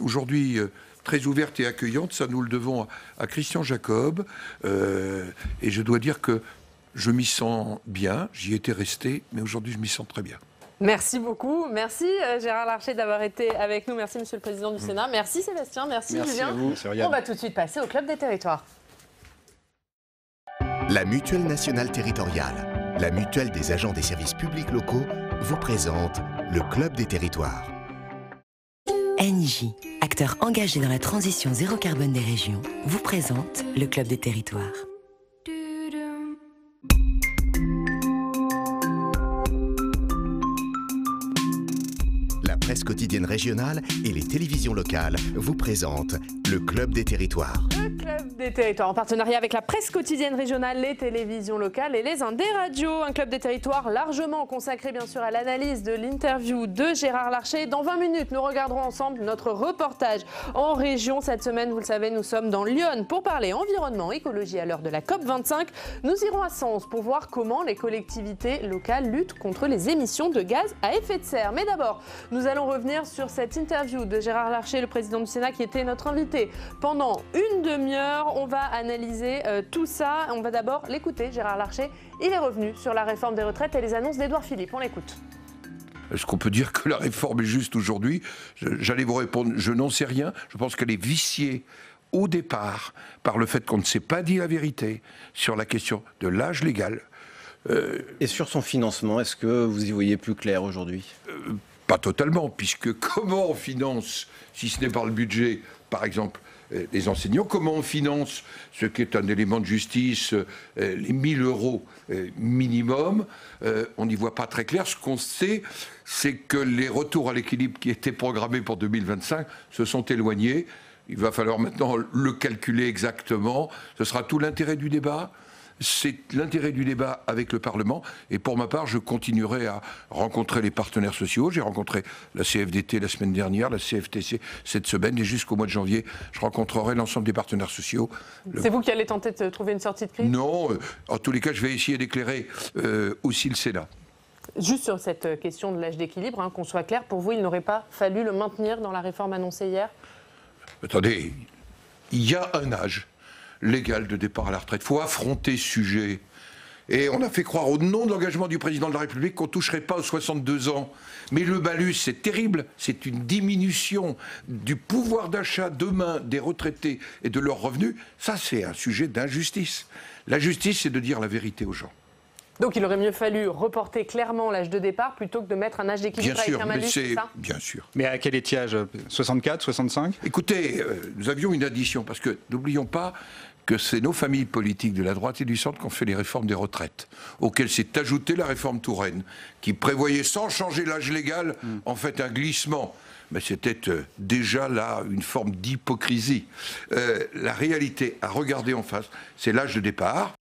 aujourd'hui, très ouverte et accueillante. Ça, nous le devons à Christian Jacob. Et je dois dire que je m'y sens bien. J'y étais resté, mais aujourd'hui, je m'y sens très bien. Merci beaucoup. Merci Gérard Larcher d'avoir été avec nous. Merci Monsieur le Président du Sénat. Merci Sébastien. Merci Julien. À vous. On va tout de suite passer au Club des Territoires. La Mutuelle nationale territoriale, la mutuelle des agents des services publics locaux, vous présente le Club des Territoires. NJ, acteur engagé dans la transition zéro carbone des régions, vous présente le Club des Territoires. La presse quotidienne régionale et les télévisions locales vous présentent le Club des Territoires. Le Club des Territoires, en partenariat avec la presse quotidienne régionale, les télévisions locales et les Indés radios. Un Club des Territoires largement consacré bien sûr à l'analyse de l'interview de Gérard Larcher. Dans 20 minutes, nous regarderons ensemble notre reportage en région. Cette semaine, vous le savez, nous sommes dans l'Yonne pour parler environnement, écologie à l'heure de la COP25. Nous irons à Sens pour voir comment les collectivités locales luttent contre les émissions de gaz à effet de serre. Mais d'abord, nous allons revenir sur cette interview de Gérard Larcher, le président du Sénat, qui était notre invité pendant une demi-heure. On va analyser tout ça. On va d'abord l'écouter, Gérard Larcher. Il est revenu sur la réforme des retraites et les annonces d'Édouard Philippe. On l'écoute. Est-ce qu'on peut dire que la réforme est juste aujourd'hui? J'allais vous répondre, je n'en sais rien. Je pense qu'elle est viciée au départ par le fait qu'on ne s'est pas dit la vérité sur la question de l'âge légal. Et sur son financement, est-ce que vous y voyez plus clair aujourd'hui? Pas totalement, puisque comment on finance, si ce n'est par le budget, par exemple, les enseignants, comment on finance ce qui est un élément de justice, les 1 000 euros minimum, on n'y voit pas très clair. Ce qu'on sait, c'est que les retours à l'équilibre qui étaient programmés pour 2025 se sont éloignés. Il va falloir maintenant le calculer exactement. Ce sera tout l'intérêt du débat. C'est l'intérêt du débat avec le Parlement. Et pour ma part, je continuerai à rencontrer les partenaires sociaux. J'ai rencontré la CFDT la semaine dernière, la CFTC cette semaine, et jusqu'au mois de janvier, je rencontrerai l'ensemble des partenaires sociaux. C'est vous qui allez tenter de trouver une sortie de crise? Non, en tous les cas, je vais essayer d'éclairer aussi le Sénat. Juste sur cette question de l'âge d'équilibre, hein, qu'on soit clair, pour vous, il n'aurait pas fallu le maintenir dans la réforme annoncée hier? Attendez, il y a un âge légal de départ à la retraite. Il faut affronter ce sujet. Et on a fait croire au nom de l'engagement du président de la République qu'on ne toucherait pas aux 62 ans. Mais le malus, c'est terrible. C'est une diminution du pouvoir d'achat demain des retraités et de leurs revenus. Ça, c'est un sujet d'injustice. La justice, c'est de dire la vérité aux gens. Donc il aurait mieux fallu reporter clairement l'âge de départ plutôt que de mettre un âge d'équilibre avec un malus, c'est ça? Bien sûr. Mais à quel étiage? 64, 65? Écoutez, nous avions une addition, parce que n'oublions pas que c'est nos familles politiques de la droite et du centre qui ont fait les réformes des retraites, auxquelles s'est ajoutée la réforme Touraine, qui prévoyait, sans changer l'âge légal, en fait un glissement. Mais c'était déjà là une forme d'hypocrisie. La réalité à regarder en face, c'est l'âge de départ.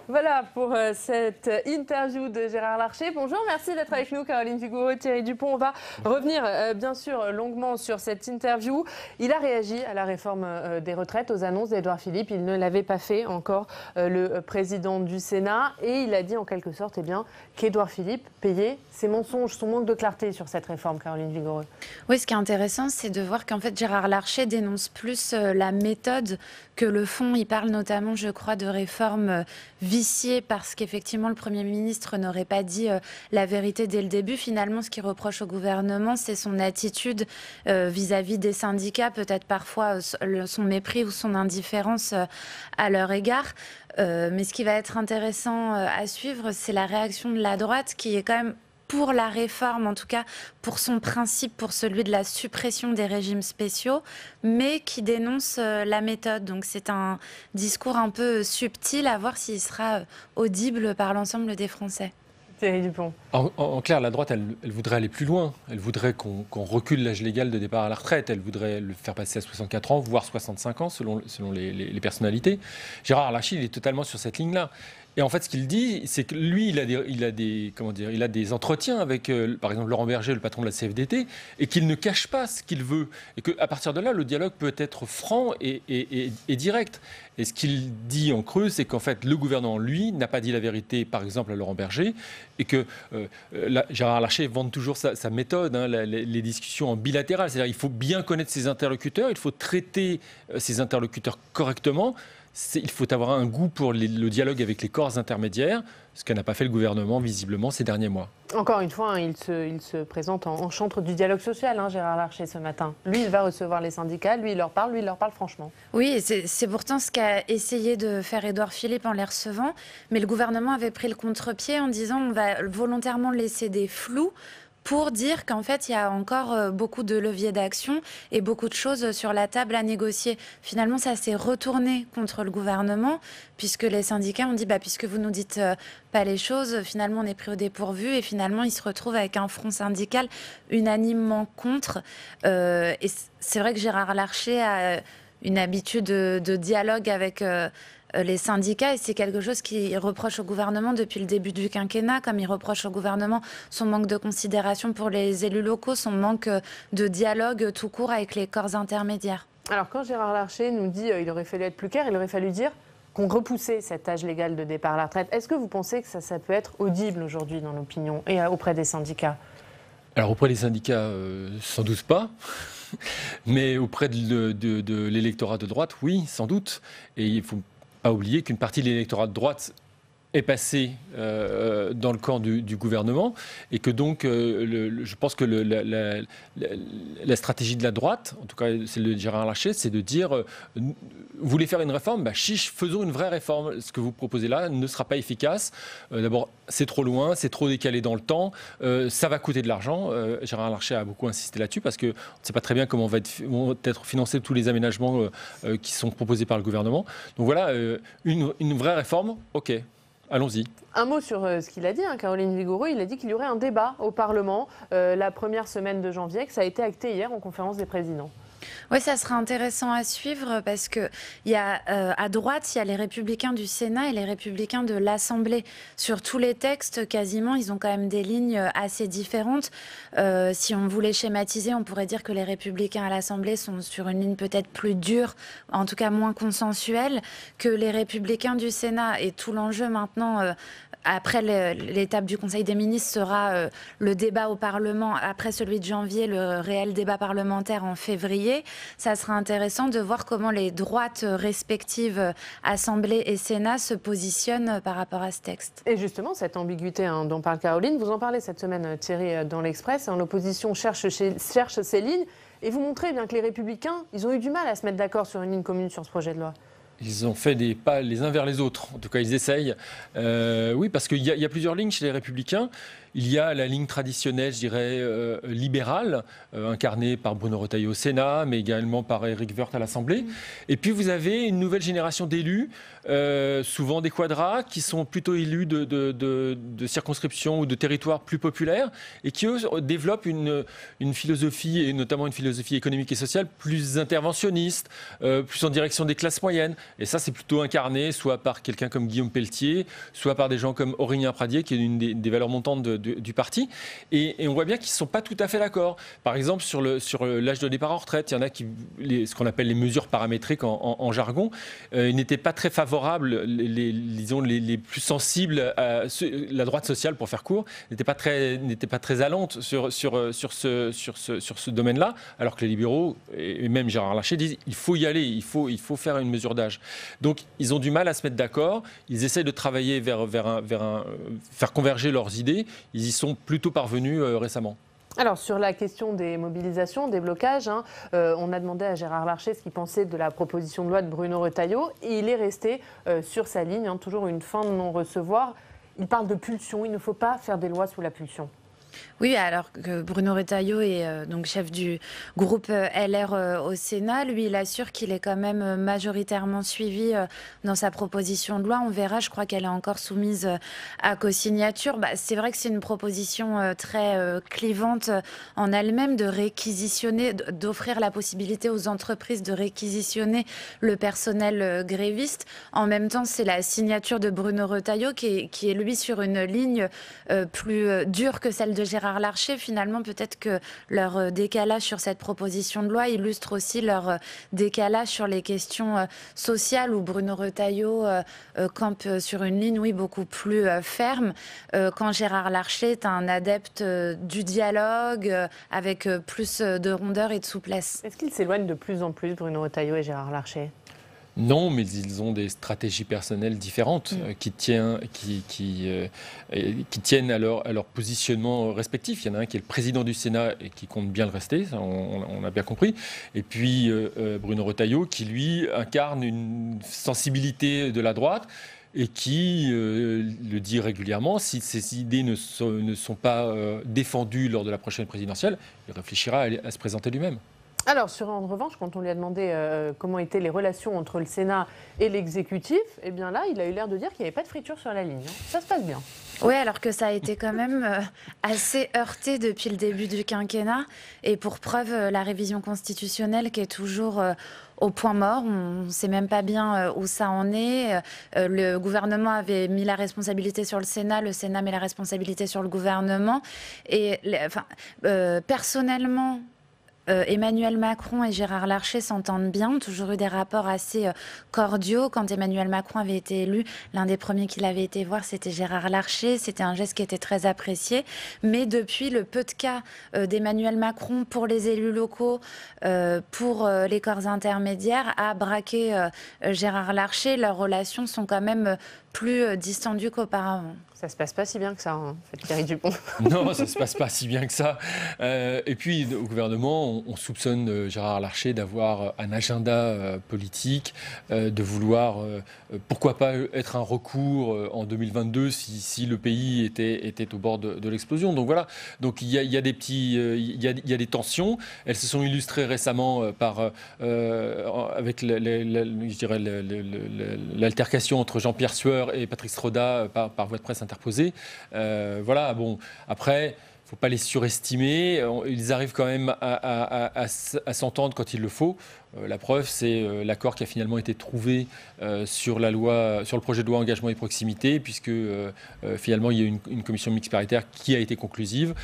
Voilà pour cette interview de Gérard Larcher. Bonjour, merci d'être avec nous, Caroline Vigoureux, Thierry Dupont. On va revenir bien sûr longuement sur cette interview. Il a réagi à la réforme des retraites, aux annonces d'Édouard Philippe. Il ne l'avait pas fait encore, le président du Sénat. Et il a dit en quelque sorte qu'Édouard Philippe payait ses mensonges, son manque de clarté sur cette réforme, Caroline Vigoureux. Oui, ce qui est intéressant, c'est de voir qu'en fait Gérard Larcher dénonce plus la méthode que le fond. Il parle notamment, je crois, de réformes viciées parce qu'effectivement le Premier ministre n'aurait pas dit la vérité dès le début. Finalement, ce qu'il reproche au gouvernement, c'est son attitude vis-à-vis des syndicats, peut-être parfois son mépris ou son indifférence à leur égard. Mais ce qui va être intéressant à suivre, c'est la réaction de la droite qui est quand même pour la réforme, en tout cas pour son principe, pour celui de la suppression des régimes spéciaux, mais qui dénonce la méthode. Donc c'est un discours un peu subtil, à voir s'il sera audible par l'ensemble des Français. Thierry Dupont. En clair, la droite, elle voudrait aller plus loin. Elle voudrait qu'on recule l'âge légal de départ à la retraite. Elle voudrait le faire passer à 64 ans, voire 65 ans, selon les personnalités. Gérard Larcher, il est totalement sur cette ligne-là. Et en fait, ce qu'il dit, c'est que lui, il a des entretiens avec, par exemple, Laurent Berger, le patron de la CFDT, et qu'il ne cache pas ce qu'il veut. Et qu'à partir de là, le dialogue peut être franc et direct. Et ce qu'il dit en creux, c'est qu'en fait, le gouvernement, lui, n'a pas dit la vérité, par exemple, à Laurent Berger, et que Gérard Larcher vante toujours sa méthode, hein, les discussions en bilatéral. C'est-à-dire qu'il faut bien connaître ses interlocuteurs, il faut traiter ses interlocuteurs correctement. Il faut avoir un goût pour le dialogue avec les corps intermédiaires, ce qu'a n'a pas fait le gouvernement visiblement ces derniers mois. Encore une fois, il se présente en chantre du dialogue social, Gérard Larcher, ce matin. Lui, il va recevoir les syndicats, lui, il leur parle franchement. Oui, et c'est pourtant ce qu'a essayé de faire Édouard Philippe en les recevant, mais le gouvernement avait pris le contre-pied en disant on va volontairement laisser des flous pour dire qu'en fait, il y a encore beaucoup de leviers d'action et beaucoup de choses sur la table à négocier. Finalement, ça s'est retourné contre le gouvernement, puisque les syndicats ont dit, puisque vous ne nous dites pas les choses, finalement, on est pris au dépourvu, et finalement, ils se retrouvent avec un front syndical unanimement contre. Et c'est vrai que Gérard Larcher a une habitude de dialogue avec les syndicats, et c'est quelque chose qu'il reproche au gouvernement depuis le début du quinquennat, comme il reproche au gouvernement son manque de considération pour les élus locaux, son manque de dialogue tout court avec les corps intermédiaires. Alors quand Gérard Larcher nous dit qu'il aurait fallu être plus clair, il aurait fallu dire qu'on repoussait cet âge légal de départ à la retraite. Est-ce que vous pensez que ça peut être audible aujourd'hui dans l'opinion et auprès des syndicats? Alors auprès des syndicats, sans doute pas. Mais auprès de l'électorat de droite, oui, sans doute. Et il faut pas oublier qu'une partie de l'électorat de droite est passé dans le camp du gouvernement et que donc je pense que la stratégie de la droite, en tout cas celle de Gérard Larcher, c'est de dire vous voulez faire une réforme, chiche, faisons une vraie réforme. Ce que vous proposez là ne sera pas efficace. D'abord, c'est trop loin, c'est trop décalé dans le temps, ça va coûter de l'argent. Gérard Larcher a beaucoup insisté là-dessus parce qu'on ne sait pas très bien comment vont être financés tous les aménagements qui sont proposés par le gouvernement. Donc voilà, une vraie réforme, ok. Allons-y. Un mot sur ce qu'il a dit, Caroline Vigoureux. Il a dit qu'il y aurait un débat au Parlement la première semaine de janvier, que ça a été acté hier en conférence des présidents. Oui, ça sera intéressant à suivre parce que à droite, il y a les Républicains du Sénat et les Républicains de l'Assemblée. Sur tous les textes, quasiment, ils ont quand même des lignes assez différentes. Si on voulait schématiser, on pourrait dire que les Républicains à l'Assemblée sont sur une ligne peut-être plus dure, en tout cas moins consensuelle, que les Républicains du Sénat. Et tout l'enjeu maintenant, après l'étape du Conseil des ministres, sera le débat au Parlement. Après celui de janvier, le réel débat parlementaire en février. Ça sera intéressant de voir comment les droites respectives, Assemblée et Sénat, se positionnent par rapport à ce texte. Et justement, cette ambiguïté dont parle Caroline, vous en parlez cette semaine, Thierry, dans l'Express. L'opposition cherche ses lignes et vous montrez bien que les Républicains, ils ont eu du mal à se mettre d'accord sur une ligne commune sur ce projet de loi. Ils ont fait des pas les uns vers les autres. En tout cas, ils essayent. Oui, parce qu'il y a plusieurs lignes chez les Républicains. Il y a la ligne traditionnelle, je dirais, libérale, incarnée par Bruno Retailleau au Sénat, mais également par Éric Woerth à l'Assemblée. Et puis, vous avez une nouvelle génération d'élus, souvent des quadras, qui sont plutôt élus de circonscriptions ou de territoires plus populaires, et qui, eux, développent une philosophie, et notamment une philosophie économique et sociale, plus interventionniste, plus en direction des classes moyennes. Et ça, c'est plutôt incarné, soit par quelqu'un comme Guillaume Pelletier, soit par des gens comme Aurélien Pradier, qui est une des valeurs montantes du parti. Et on voit bien qu'ils ne sont pas tout à fait d'accord. Par exemple, sur l'âge de départ en retraite, il y en a ce qu'on appelle les mesures paramétriques en jargon, ils n'étaient pas très favorables, les plus sensibles à la droite sociale, pour faire court, n'étaient pas très allantes sur ce domaine-là, alors que les libéraux, et même Gérard Larcher, disent il faut y aller, il faut faire une mesure d'âge. Donc, ils ont du mal à se mettre d'accord, ils essaient de travailler faire converger leurs idées. Ils y sont plutôt parvenus récemment. Alors, sur la question des mobilisations, des blocages, on a demandé à Gérard Larcher ce qu'il pensait de la proposition de loi de Bruno Retailleau et il est resté sur sa ligne, toujours une fin de non-recevoir. Il parle de pulsion, il ne faut pas faire des lois sous la pulsion. Oui, alors que Bruno Retailleau est donc chef du groupe LR au Sénat, lui, il assure qu'il est quand même majoritairement suivi dans sa proposition de loi. On verra, je crois qu'elle est encore soumise à co-signature. C'est vrai que c'est une proposition très clivante en elle-même de réquisitionner, d'offrir la possibilité aux entreprises de réquisitionner le personnel gréviste. En même temps, c'est la signature de Bruno Retailleau qui est lui sur une ligne plus dure que celle de Gérard Larcher. Finalement, peut-être que leur décalage sur cette proposition de loi illustre aussi leur décalage sur les questions sociales, où Bruno Retailleau campe sur une ligne, oui, beaucoup plus ferme, quand Gérard Larcher est un adepte du dialogue, avec plus de rondeur et de souplesse. Est-ce qu'ils s'éloignent de plus en plus, Bruno Retailleau et Gérard Larcher ? Non, mais ils ont des stratégies personnelles différentes qui tiennent à leur positionnement respectif. Il y en a un qui est le président du Sénat et qui compte bien le rester, ça, on a bien compris. Et puis Bruno Retailleau qui, lui, incarne une sensibilité de la droite et qui le dit régulièrement, si ces idées ne sont pas défendues lors de la prochaine présidentielle, il réfléchira à se présenter lui-même. Alors, en revanche, quand on lui a demandé comment étaient les relations entre le Sénat et l'exécutif, eh bien là, il a eu l'air de dire qu'il n'y avait pas de friture sur la ligne. Ça se passe bien. Oui, alors que ça a été quand même assez heurté depuis le début du quinquennat. Et pour preuve, la révision constitutionnelle qui est toujours au point mort. On ne sait même pas bien où ça en est. Le gouvernement avait mis la responsabilité sur le Sénat met la responsabilité sur le gouvernement. Et personnellement, Emmanuel Macron et Gérard Larcher s'entendent bien, ont toujours eu des rapports assez cordiaux. Quand Emmanuel Macron avait été élu, l'un des premiers qu'il avait été voir, c'était Gérard Larcher. C'était un geste qui était très apprécié. Mais depuis le peu de cas d'Emmanuel Macron pour les élus locaux, pour les corps intermédiaires, à braquer Gérard Larcher, leurs relations sont quand même plus distendu qu'auparavant. Ça se passe pas si bien que ça, hein, Thierry Dupont. Non, ça se passe pas si bien que ça. Et puis, au gouvernement, on soupçonne Gérard Larcher d'avoir un agenda politique, de vouloir, pourquoi pas, être un recours en 2022 si le pays était au bord de l'explosion. Donc voilà. Donc il y a des petits, il y a des tensions. Elles se sont illustrées récemment avec je dirais l'altercation entre Jean-Pierre Sueur et Patrick Stroda par voie de presse interposée. Voilà, bon, après, il ne faut pas les surestimer. Ils arrivent quand même à s'entendre quand il le faut. La preuve, c'est l'accord qui a finalement été trouvé sur le projet de loi engagement et proximité, puisque finalement, il y a une commission mixte paritaire qui a été conclusive.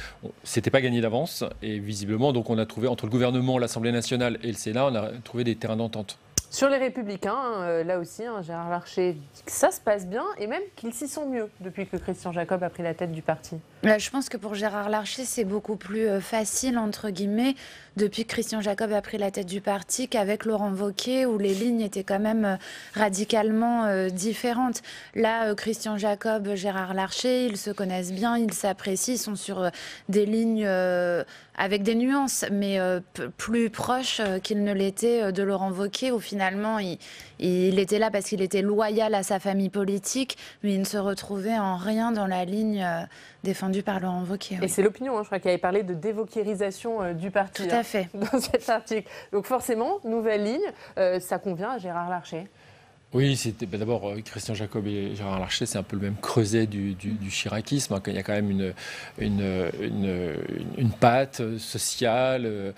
C'était pas gagné d'avance, et visiblement, donc on a trouvé, entre le gouvernement, l'Assemblée nationale et le Sénat, on a trouvé des terrains d'entente. Sur les Républicains, là aussi, Gérard Larcher dit que ça se passe bien et même qu'ils s'y sont mieux depuis que Christian Jacob a pris la tête du parti. Je pense que pour Gérard Larcher, c'est beaucoup plus facile, entre guillemets, depuis que Christian Jacob a pris la tête du parti qu'avec Laurent Wauquiez, où les lignes étaient quand même radicalement différentes. Là, Christian Jacob, Gérard Larcher, ils se connaissent bien, ils s'apprécient, ils sont sur des lignes avec des nuances, mais plus proches qu'ils ne l'étaient de Laurent Wauquiez, où finalement il était là parce qu'il était loyal à sa famille politique, mais il ne se retrouvait en rien dans la ligne défendue par Laurent Wauquiez. Et c'est l'opinion, je crois, qui avait parlé de dévauquiérisation du parti. Tout à fait. Dans cet article. Donc forcément, nouvelle ligne, ça convient à Gérard Larcher. Oui, c'était d'abord Christian Jacob et Gérard Larcher, c'est un peu le même creuset du chiracisme. Il y a quand même une patte sociale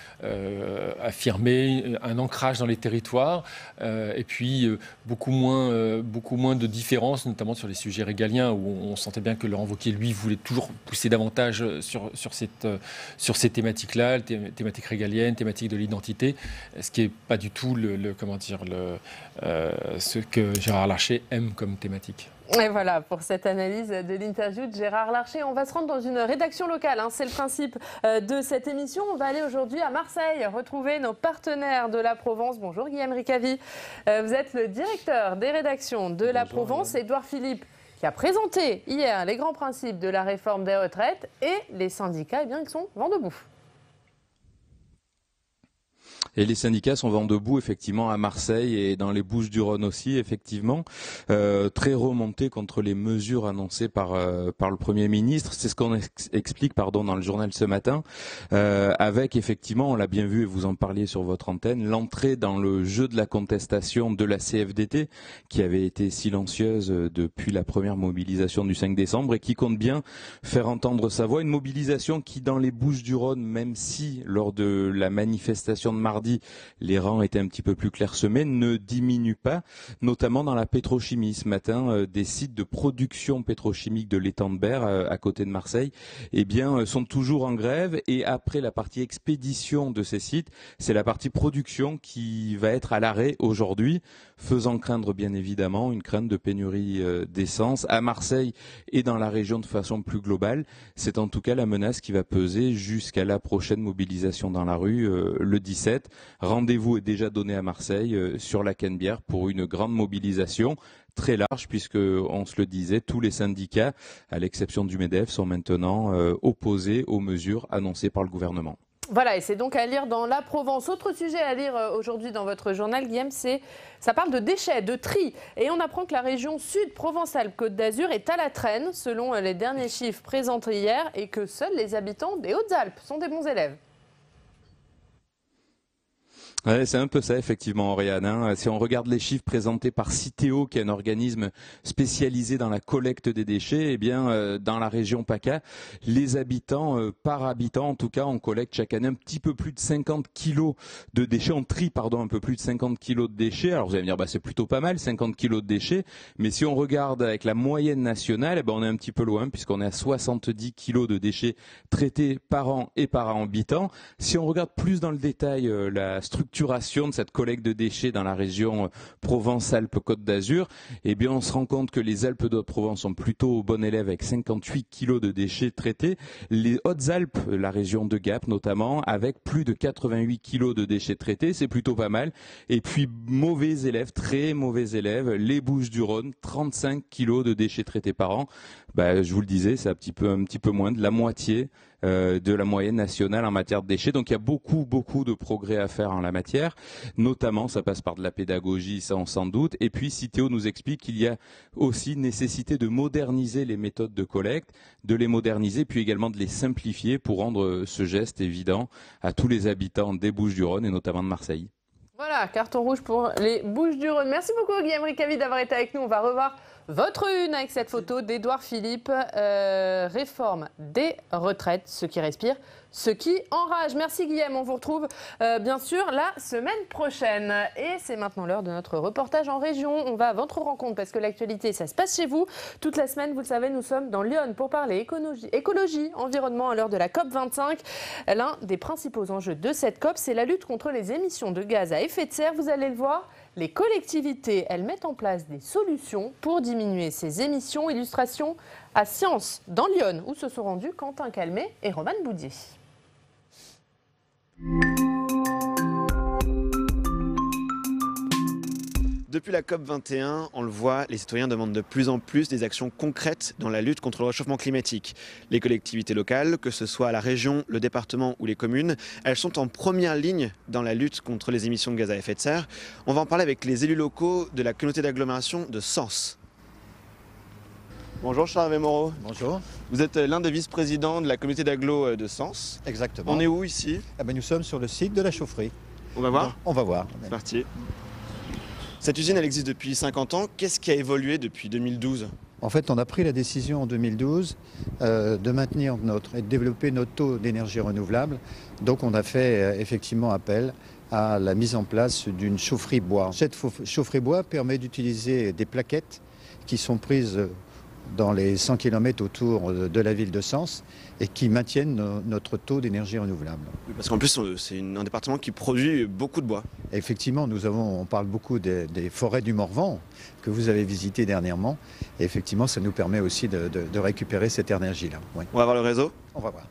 affirmée, un ancrage dans les territoires, et puis beaucoup moins de différences, notamment sur les sujets régaliens, où on sentait bien que Laurent Wauquiez, lui, voulait toujours pousser davantage sur ces thématiques-là, thématiques régaliennes, thématiques de l'identité, ce qui n'est pas du tout ce que Gérard Larcher aime comme thématique. Et voilà pour cette analyse de l'interview de Gérard Larcher. On va se rendre dans une rédaction locale, c'est le principe de cette émission. On va aller aujourd'hui à Marseille, retrouver nos partenaires de la Provence. Bonjour Guillaume Ricavi, vous êtes le directeur des rédactions de la Provence. Édouard Philippe, qui a présenté hier les grands principes de la réforme des retraites, et les syndicats, ils sont vent debout. Et les syndicats sont vent debout, effectivement, à Marseille et dans les Bouches-du-Rhône aussi, effectivement, très remontés contre les mesures annoncées par le Premier ministre. C'est ce qu'on explique, dans le journal ce matin, avec, effectivement, on l'a bien vu et vous en parliez sur votre antenne, l'entrée dans le jeu de la contestation de la CFDT, qui avait été silencieuse depuis la première mobilisation du 5 décembre et qui compte bien faire entendre sa voix. Une mobilisation qui, dans les Bouches-du-Rhône, même si lors de la manifestation de mardi, les rangs étaient un petit peu plus clairsemés, ne diminue pas, notamment dans la pétrochimie. Ce matin, des sites de production pétrochimique de l'étang de Berre, à côté de Marseille, sont toujours en grève. Et après la partie expédition de ces sites, c'est la partie production qui va être à l'arrêt aujourd'hui, faisant craindre bien évidemment une crainte de pénurie d'essence à Marseille et dans la région de façon plus globale. C'est en tout cas la menace qui va peser jusqu'à la prochaine mobilisation dans la rue, le 17. Rendez-vous est déjà donné à Marseille sur la Canebière pour une grande mobilisation très large, puisque, on se le disait, tous les syndicats, à l'exception du MEDEF, sont maintenant opposés aux mesures annoncées par le gouvernement. Voilà, et c'est donc à lire dans la Provence. Autre sujet à lire aujourd'hui dans votre journal, Guillaume, ça parle de déchets, de tri. Et on apprend que la région Sud Provence-Alpes-Côte d'Azur est à la traîne, selon les derniers chiffres présentés hier, et que seuls les habitants des Hautes-Alpes sont des bons élèves. Ouais, c'est un peu ça, effectivement, Oriane. Si on regarde les chiffres présentés par Citeo, qui est un organisme spécialisé dans la collecte des déchets, dans la région PACA, les habitants, par habitant en tout cas, on collecte chaque année un petit peu plus de 50 kilos de déchets. On trie, un peu plus de 50 kilos de déchets. Alors vous allez me dire, c'est plutôt pas mal, 50 kilos de déchets. Mais si on regarde avec la moyenne nationale, on est un petit peu loin, puisqu'on est à 70 kilos de déchets traités par an et par habitant. Si on regarde plus dans le détail la structure structuration de cette collecte de déchets dans la région Provence-Alpes-Côte d'Azur, eh bien, on se rend compte que les Alpes de Haute-Provence sont plutôt bon élève avec 58 kilos de déchets traités. Les Hautes-Alpes, la région de Gap notamment, avec plus de 88 kilos de déchets traités, c'est plutôt pas mal. Et puis, mauvais élèves, très mauvais élèves, les Bouches-du-Rhône, 35 kilos de déchets traités par an. Je vous le disais, c'est un petit peu moins de la moitié de la moyenne nationale en matière de déchets. Donc il y a beaucoup de progrès à faire en la matière. Notamment, ça passe par de la pédagogie, ça on s'en doute. Et puis Citeo nous explique qu'il y a aussi nécessité de moderniser les méthodes de collecte, de les moderniser, puis également de les simplifier pour rendre ce geste évident à tous les habitants des Bouches-du-Rhône et notamment de Marseille. Voilà, carton rouge pour les Bouches-du-Rhône. Merci beaucoup Guillaume Ricavi d'avoir été avec nous. On va revoir votre une avec cette photo d'Édouard Philippe. Réforme des retraites, ce qui respire, ce qui enrage. Merci Guillaume, on vous retrouve bien sûr la semaine prochaine. Et c'est maintenant l'heure de notre reportage en région. On va à votre rencontre parce que l'actualité, ça se passe chez vous. Toute la semaine, vous le savez, nous sommes dans Lyon pour parler écologie, environnement à l'heure de la COP25. L'un des principaux enjeux de cette COP, c'est la lutte contre les émissions de gaz à effet de serre. Vous allez le voir, les collectivités, elles mettent en place des solutions pour diminuer ces émissions. Illustration à Sciences, dans Lyon, où se sont rendus Quentin Calmet et Romane Boudier. Depuis la COP21, on le voit, les citoyens demandent de plus en plus des actions concrètes dans la lutte contre le réchauffement climatique. Les collectivités locales, que ce soit la région, le département ou les communes, elles sont en première ligne dans la lutte contre les émissions de gaz à effet de serre. On va en parler avec les élus locaux de la communauté d'agglomération de Sens. Bonjour Charles Moreau. Bonjour. Vous êtes l'un des vice-présidents de la communauté d'agglo de Sens. Exactement. On est où ici? Nous sommes sur le site de la chaufferie. On va voir? On va voir. C'est parti. Cette usine, elle existe depuis 50 ans. Qu'est-ce qui a évolué depuis 2012? En fait, on a pris la décision en 2012 de maintenir et de développer notre taux d'énergie renouvelable. Donc on a fait effectivement appel à la mise en place d'une chaufferie bois. Cette chaufferie bois permet d'utiliser des plaquettes qui sont prises dans les 100 km autour de la ville de Sens et qui maintiennent notre taux d'énergie renouvelable. Parce qu'en plus, c'est un département qui produit beaucoup de bois. Effectivement, on parle beaucoup des forêts du Morvan que vous avez visitées dernièrement. Et effectivement, ça nous permet aussi de récupérer cette énergie-là. Oui. On va voir le réseau? On va voir.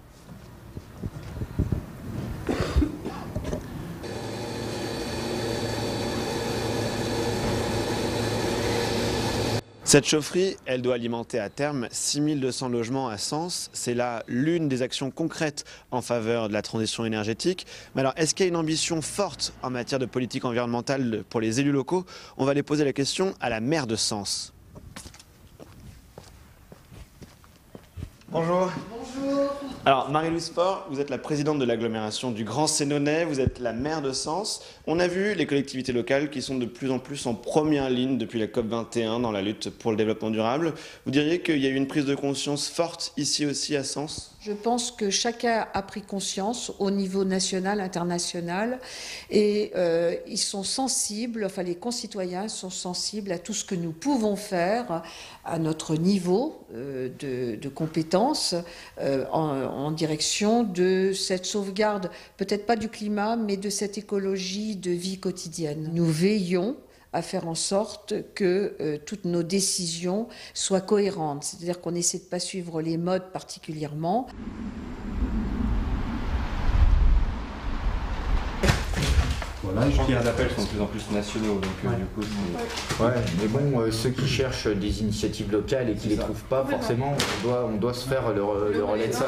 Cette chaufferie, elle doit alimenter à terme 6200 logements à Sens. C'est là l'une des actions concrètes en faveur de la transition énergétique. Mais alors, est-ce qu'il y a une ambition forte en matière de politique environnementale pour les élus locaux? On va aller poser la question à la maire de Sens. Bonjour. Bonjour. Alors, Marie-Louise Faure, vous êtes la présidente de l'agglomération du Grand Sénonais, vous êtes la maire de Sens. On a vu les collectivités locales qui sont de plus en plus en première ligne depuis la COP21 dans la lutte pour le développement durable. Vous diriez qu'il y a eu une prise de conscience forte ici aussi à Sens? Je pense que chacun a pris conscience au niveau national, international, et ils sont sensibles, enfin les concitoyens sont sensibles à tout ce que nous pouvons faire à notre niveau de compétences en direction de cette sauvegarde, peut-être pas du climat, mais de cette écologie de vie quotidienne. Nous veillons à faire en sorte que toutes nos décisions soient cohérentes. C'est-à-dire qu'on essaie de ne pas suivre les modes particulièrement. Voilà, je pense que les appels sont de plus en plus nationaux, donc du coup c'est... Ouais, mais bon, ceux qui cherchent des initiatives locales et qui ne les trouvent pas, forcément, on doit se faire le relais de ça.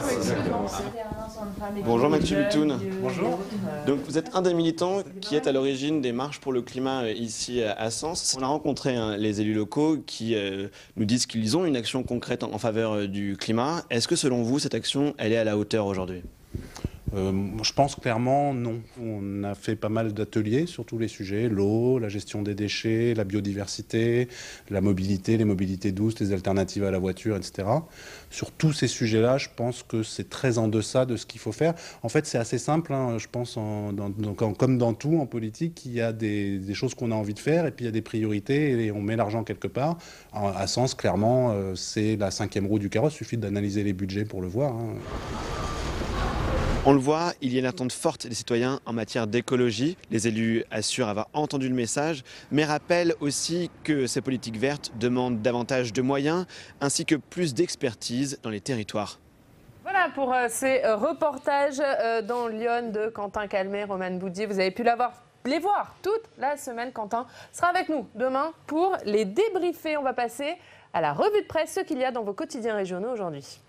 Bonjour Mathieu Lutoun. Bonjour. Donc vous êtes un des militants qui est à l'origine des marches pour le climat ici à Sens. On a rencontré les élus locaux qui nous disent qu'ils ont une action concrète en faveur du climat. Est-ce que selon vous, cette action, elle est à la hauteur aujourd'hui ? Je pense clairement non. On a fait pas mal d'ateliers sur tous les sujets, l'eau, la gestion des déchets, la biodiversité, la mobilité, les mobilités douces, les alternatives à la voiture, etc. Sur tous ces sujets-là, je pense que c'est très en deçà de ce qu'il faut faire. En fait, c'est assez simple, hein. Je pense, comme dans tout en politique, il y a des choses qu'on a envie de faire et puis il y a des priorités et on met l'argent quelque part. À Sens, clairement, c'est la 5e roue du carrosse, il suffit d'analyser les budgets pour le voir, hein. On le voit, il y a une attente forte des citoyens en matière d'écologie. Les élus assurent avoir entendu le message, mais rappellent aussi que ces politiques vertes demandent davantage de moyens, ainsi que plus d'expertise dans les territoires. Voilà pour ces reportages dans Lyon de Quentin Calmet, Romane Boudier. Vous avez pu les voir toute la semaine. Quentin sera avec nous demain pour les débriefer. On va passer à la revue de presse, ce qu'il y a dans vos quotidiens régionaux aujourd'hui.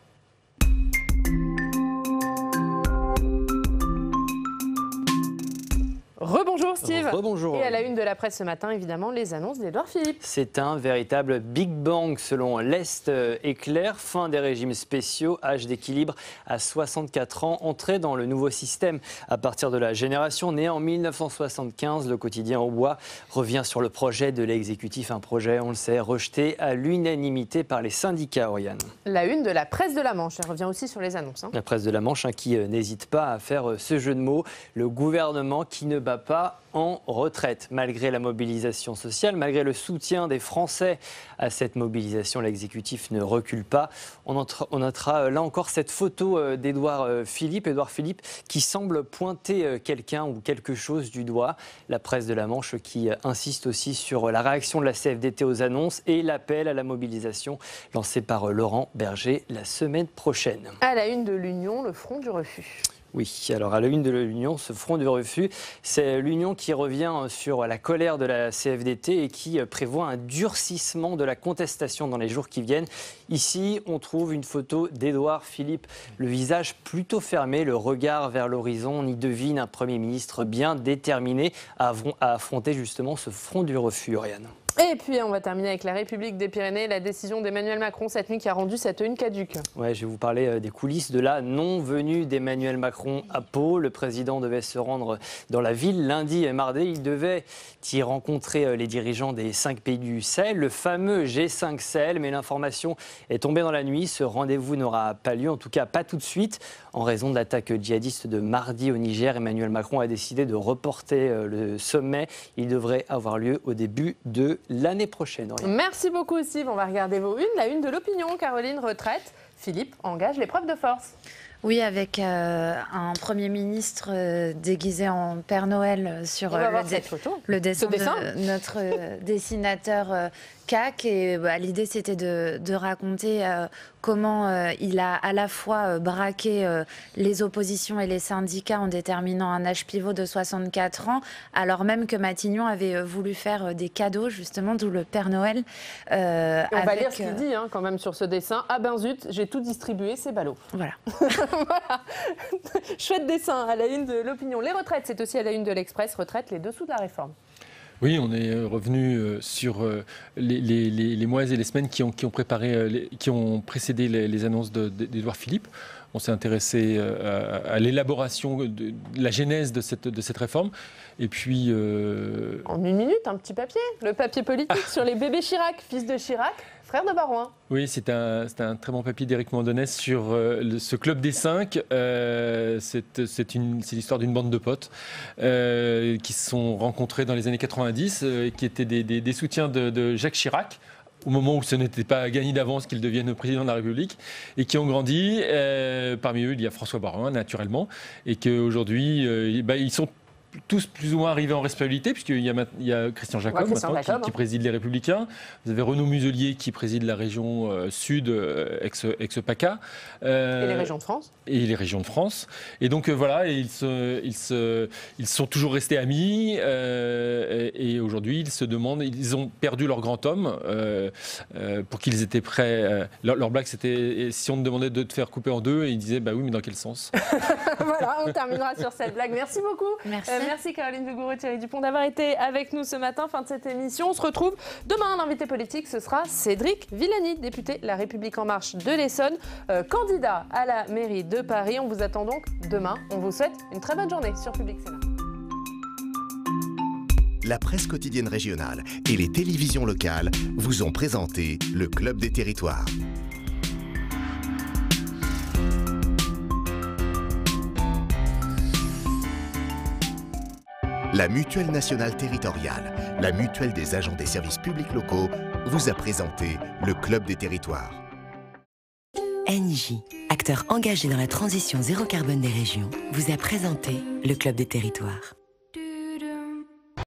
Rebonjour Steve. Rebonjour. Et à la une de la presse ce matin, évidemment, les annonces d'Édouard Philippe. C'est un véritable Big Bang selon l'Est éclair. Fin des régimes spéciaux, âge d'équilibre à 64 ans. Entrée dans le nouveau système à partir de la génération née en 1975. Le quotidien Au Bois revient sur le projet de l'exécutif. Un projet, on le sait, rejeté à l'unanimité par les syndicats, Oriane. La une de la presse de la Manche. Elle revient aussi sur les annonces. La presse de la Manche qui n'hésite pas à faire ce jeu de mots. Le gouvernement qui ne bat pas en retraite. Malgré la mobilisation sociale, malgré le soutien des Français à cette mobilisation, l'exécutif ne recule pas. On notera là encore cette photo d'Édouard Philippe. Édouard Philippe qui semble pointer quelqu'un ou quelque chose du doigt. La presse de la Manche qui insiste aussi sur la réaction de la CFDT aux annonces et l'appel à la mobilisation lancé par Laurent Berger la semaine prochaine. À la une de l'Union, le front du refus. Oui, alors à la une de l'Union, ce front du refus, c'est l'Union qui revient sur la colère de la CFDT et qui prévoit un durcissement de la contestation dans les jours qui viennent. Ici, on trouve une photo d'Édouard Philippe, le visage plutôt fermé, le regard vers l'horizon. On y devine un Premier ministre bien déterminé à affronter justement ce front du refus, Oriane. Et puis on va terminer avec la République des Pyrénées, la décision d'Emmanuel Macron cette nuit qui a rendu cette une caduque. Ouais, je vais vous parler des coulisses de la non-venue d'Emmanuel Macron à Pau. Le président devait se rendre dans la ville lundi et mardi. Il devait y rencontrer les dirigeants des 5 pays du Sahel, le fameux G5 Sahel, mais l'information est tombée dans la nuit. Ce rendez-vous n'aura pas lieu, en tout cas pas tout de suite. En raison de l'attaque djihadiste de mardi au Niger, Emmanuel Macron a décidé de reporter le sommet. Il devrait avoir lieu au début de l'année prochaine. Merci beaucoup Steve. On va regarder vos unes. La une de l'Opinion, Caroline, retraite. Philippe engage l'épreuve de force. Oui, avec un Premier ministre déguisé en Père Noël sur le dessin de notre dessinateur CAC. Et l'idée, c'était de raconter comment il a à la fois braqué les oppositions et les syndicats en déterminant un âge pivot de 64 ans, alors même que Matignon avait voulu faire des cadeaux, justement, d'où le Père Noël. On va lire ce qu'il dit quand même sur ce dessin. Ah ben zut, j'ai tout distribué, c'est ballot. Voilà. Voilà. Chouette dessin à la une de l'Opinion. Les retraites, c'est aussi à la une de l'Express. Retraite, les dessous de la réforme. Oui, on est revenu sur les mois et les semaines qui ont précédé les annonces d'Édouard Philippe. On s'est intéressé à l'élaboration de la genèse de cette réforme. Et puis... En une minute, un petit papier. Le papier politique sur les bébés Chirac, fils de Chirac, frère de Barouin. Oui, c'est un très bon papier d'Éric Mandonès sur ce club des 5. C'est l'histoire d'une bande de potes qui se sont rencontrés dans les années 90, qui étaient des soutiens de Jacques Chirac, au moment où ce n'était pas gagné d'avance qu'il devienne président de la République, et qui ont grandi. Parmi eux, il y a François Barouin, naturellement, et qu'aujourd'hui, ils sont tous plus ou moins arrivés en responsabilité, puisqu'il y a Christian Jacob, qui préside les Républicains. Vous avez Renaud Muselier qui préside la région sud, ex-PACA. Et les régions de France. Et les régions de France. Et donc voilà, ils sont toujours restés amis. Et aujourd'hui, ils se demandent, ils ont perdu leur grand homme pour qu'ils étaient prêts. Leur blague, c'était si on te demandait de te faire couper en deux, et ils disaient bah oui, mais dans quel sens? Voilà, on terminera sur cette blague. Merci beaucoup. Merci Caroline Dugourou, Thierry Dupont d'avoir été avec nous ce matin. Fin de cette émission. On se retrouve demain. L'invité politique, ce sera Cédric Villani, député La République En Marche de l'Essonne, candidat à la mairie de Paris. On vous attend donc demain. On vous souhaite une très bonne journée sur Public Sénat. La presse quotidienne régionale et les télévisions locales vous ont présenté le Club des Territoires. La Mutuelle Nationale Territoriale, la mutuelle des agents des services publics locaux, vous a présenté le Club des Territoires. NJ, acteur engagé dans la transition zéro carbone des régions, vous a présenté le Club des Territoires.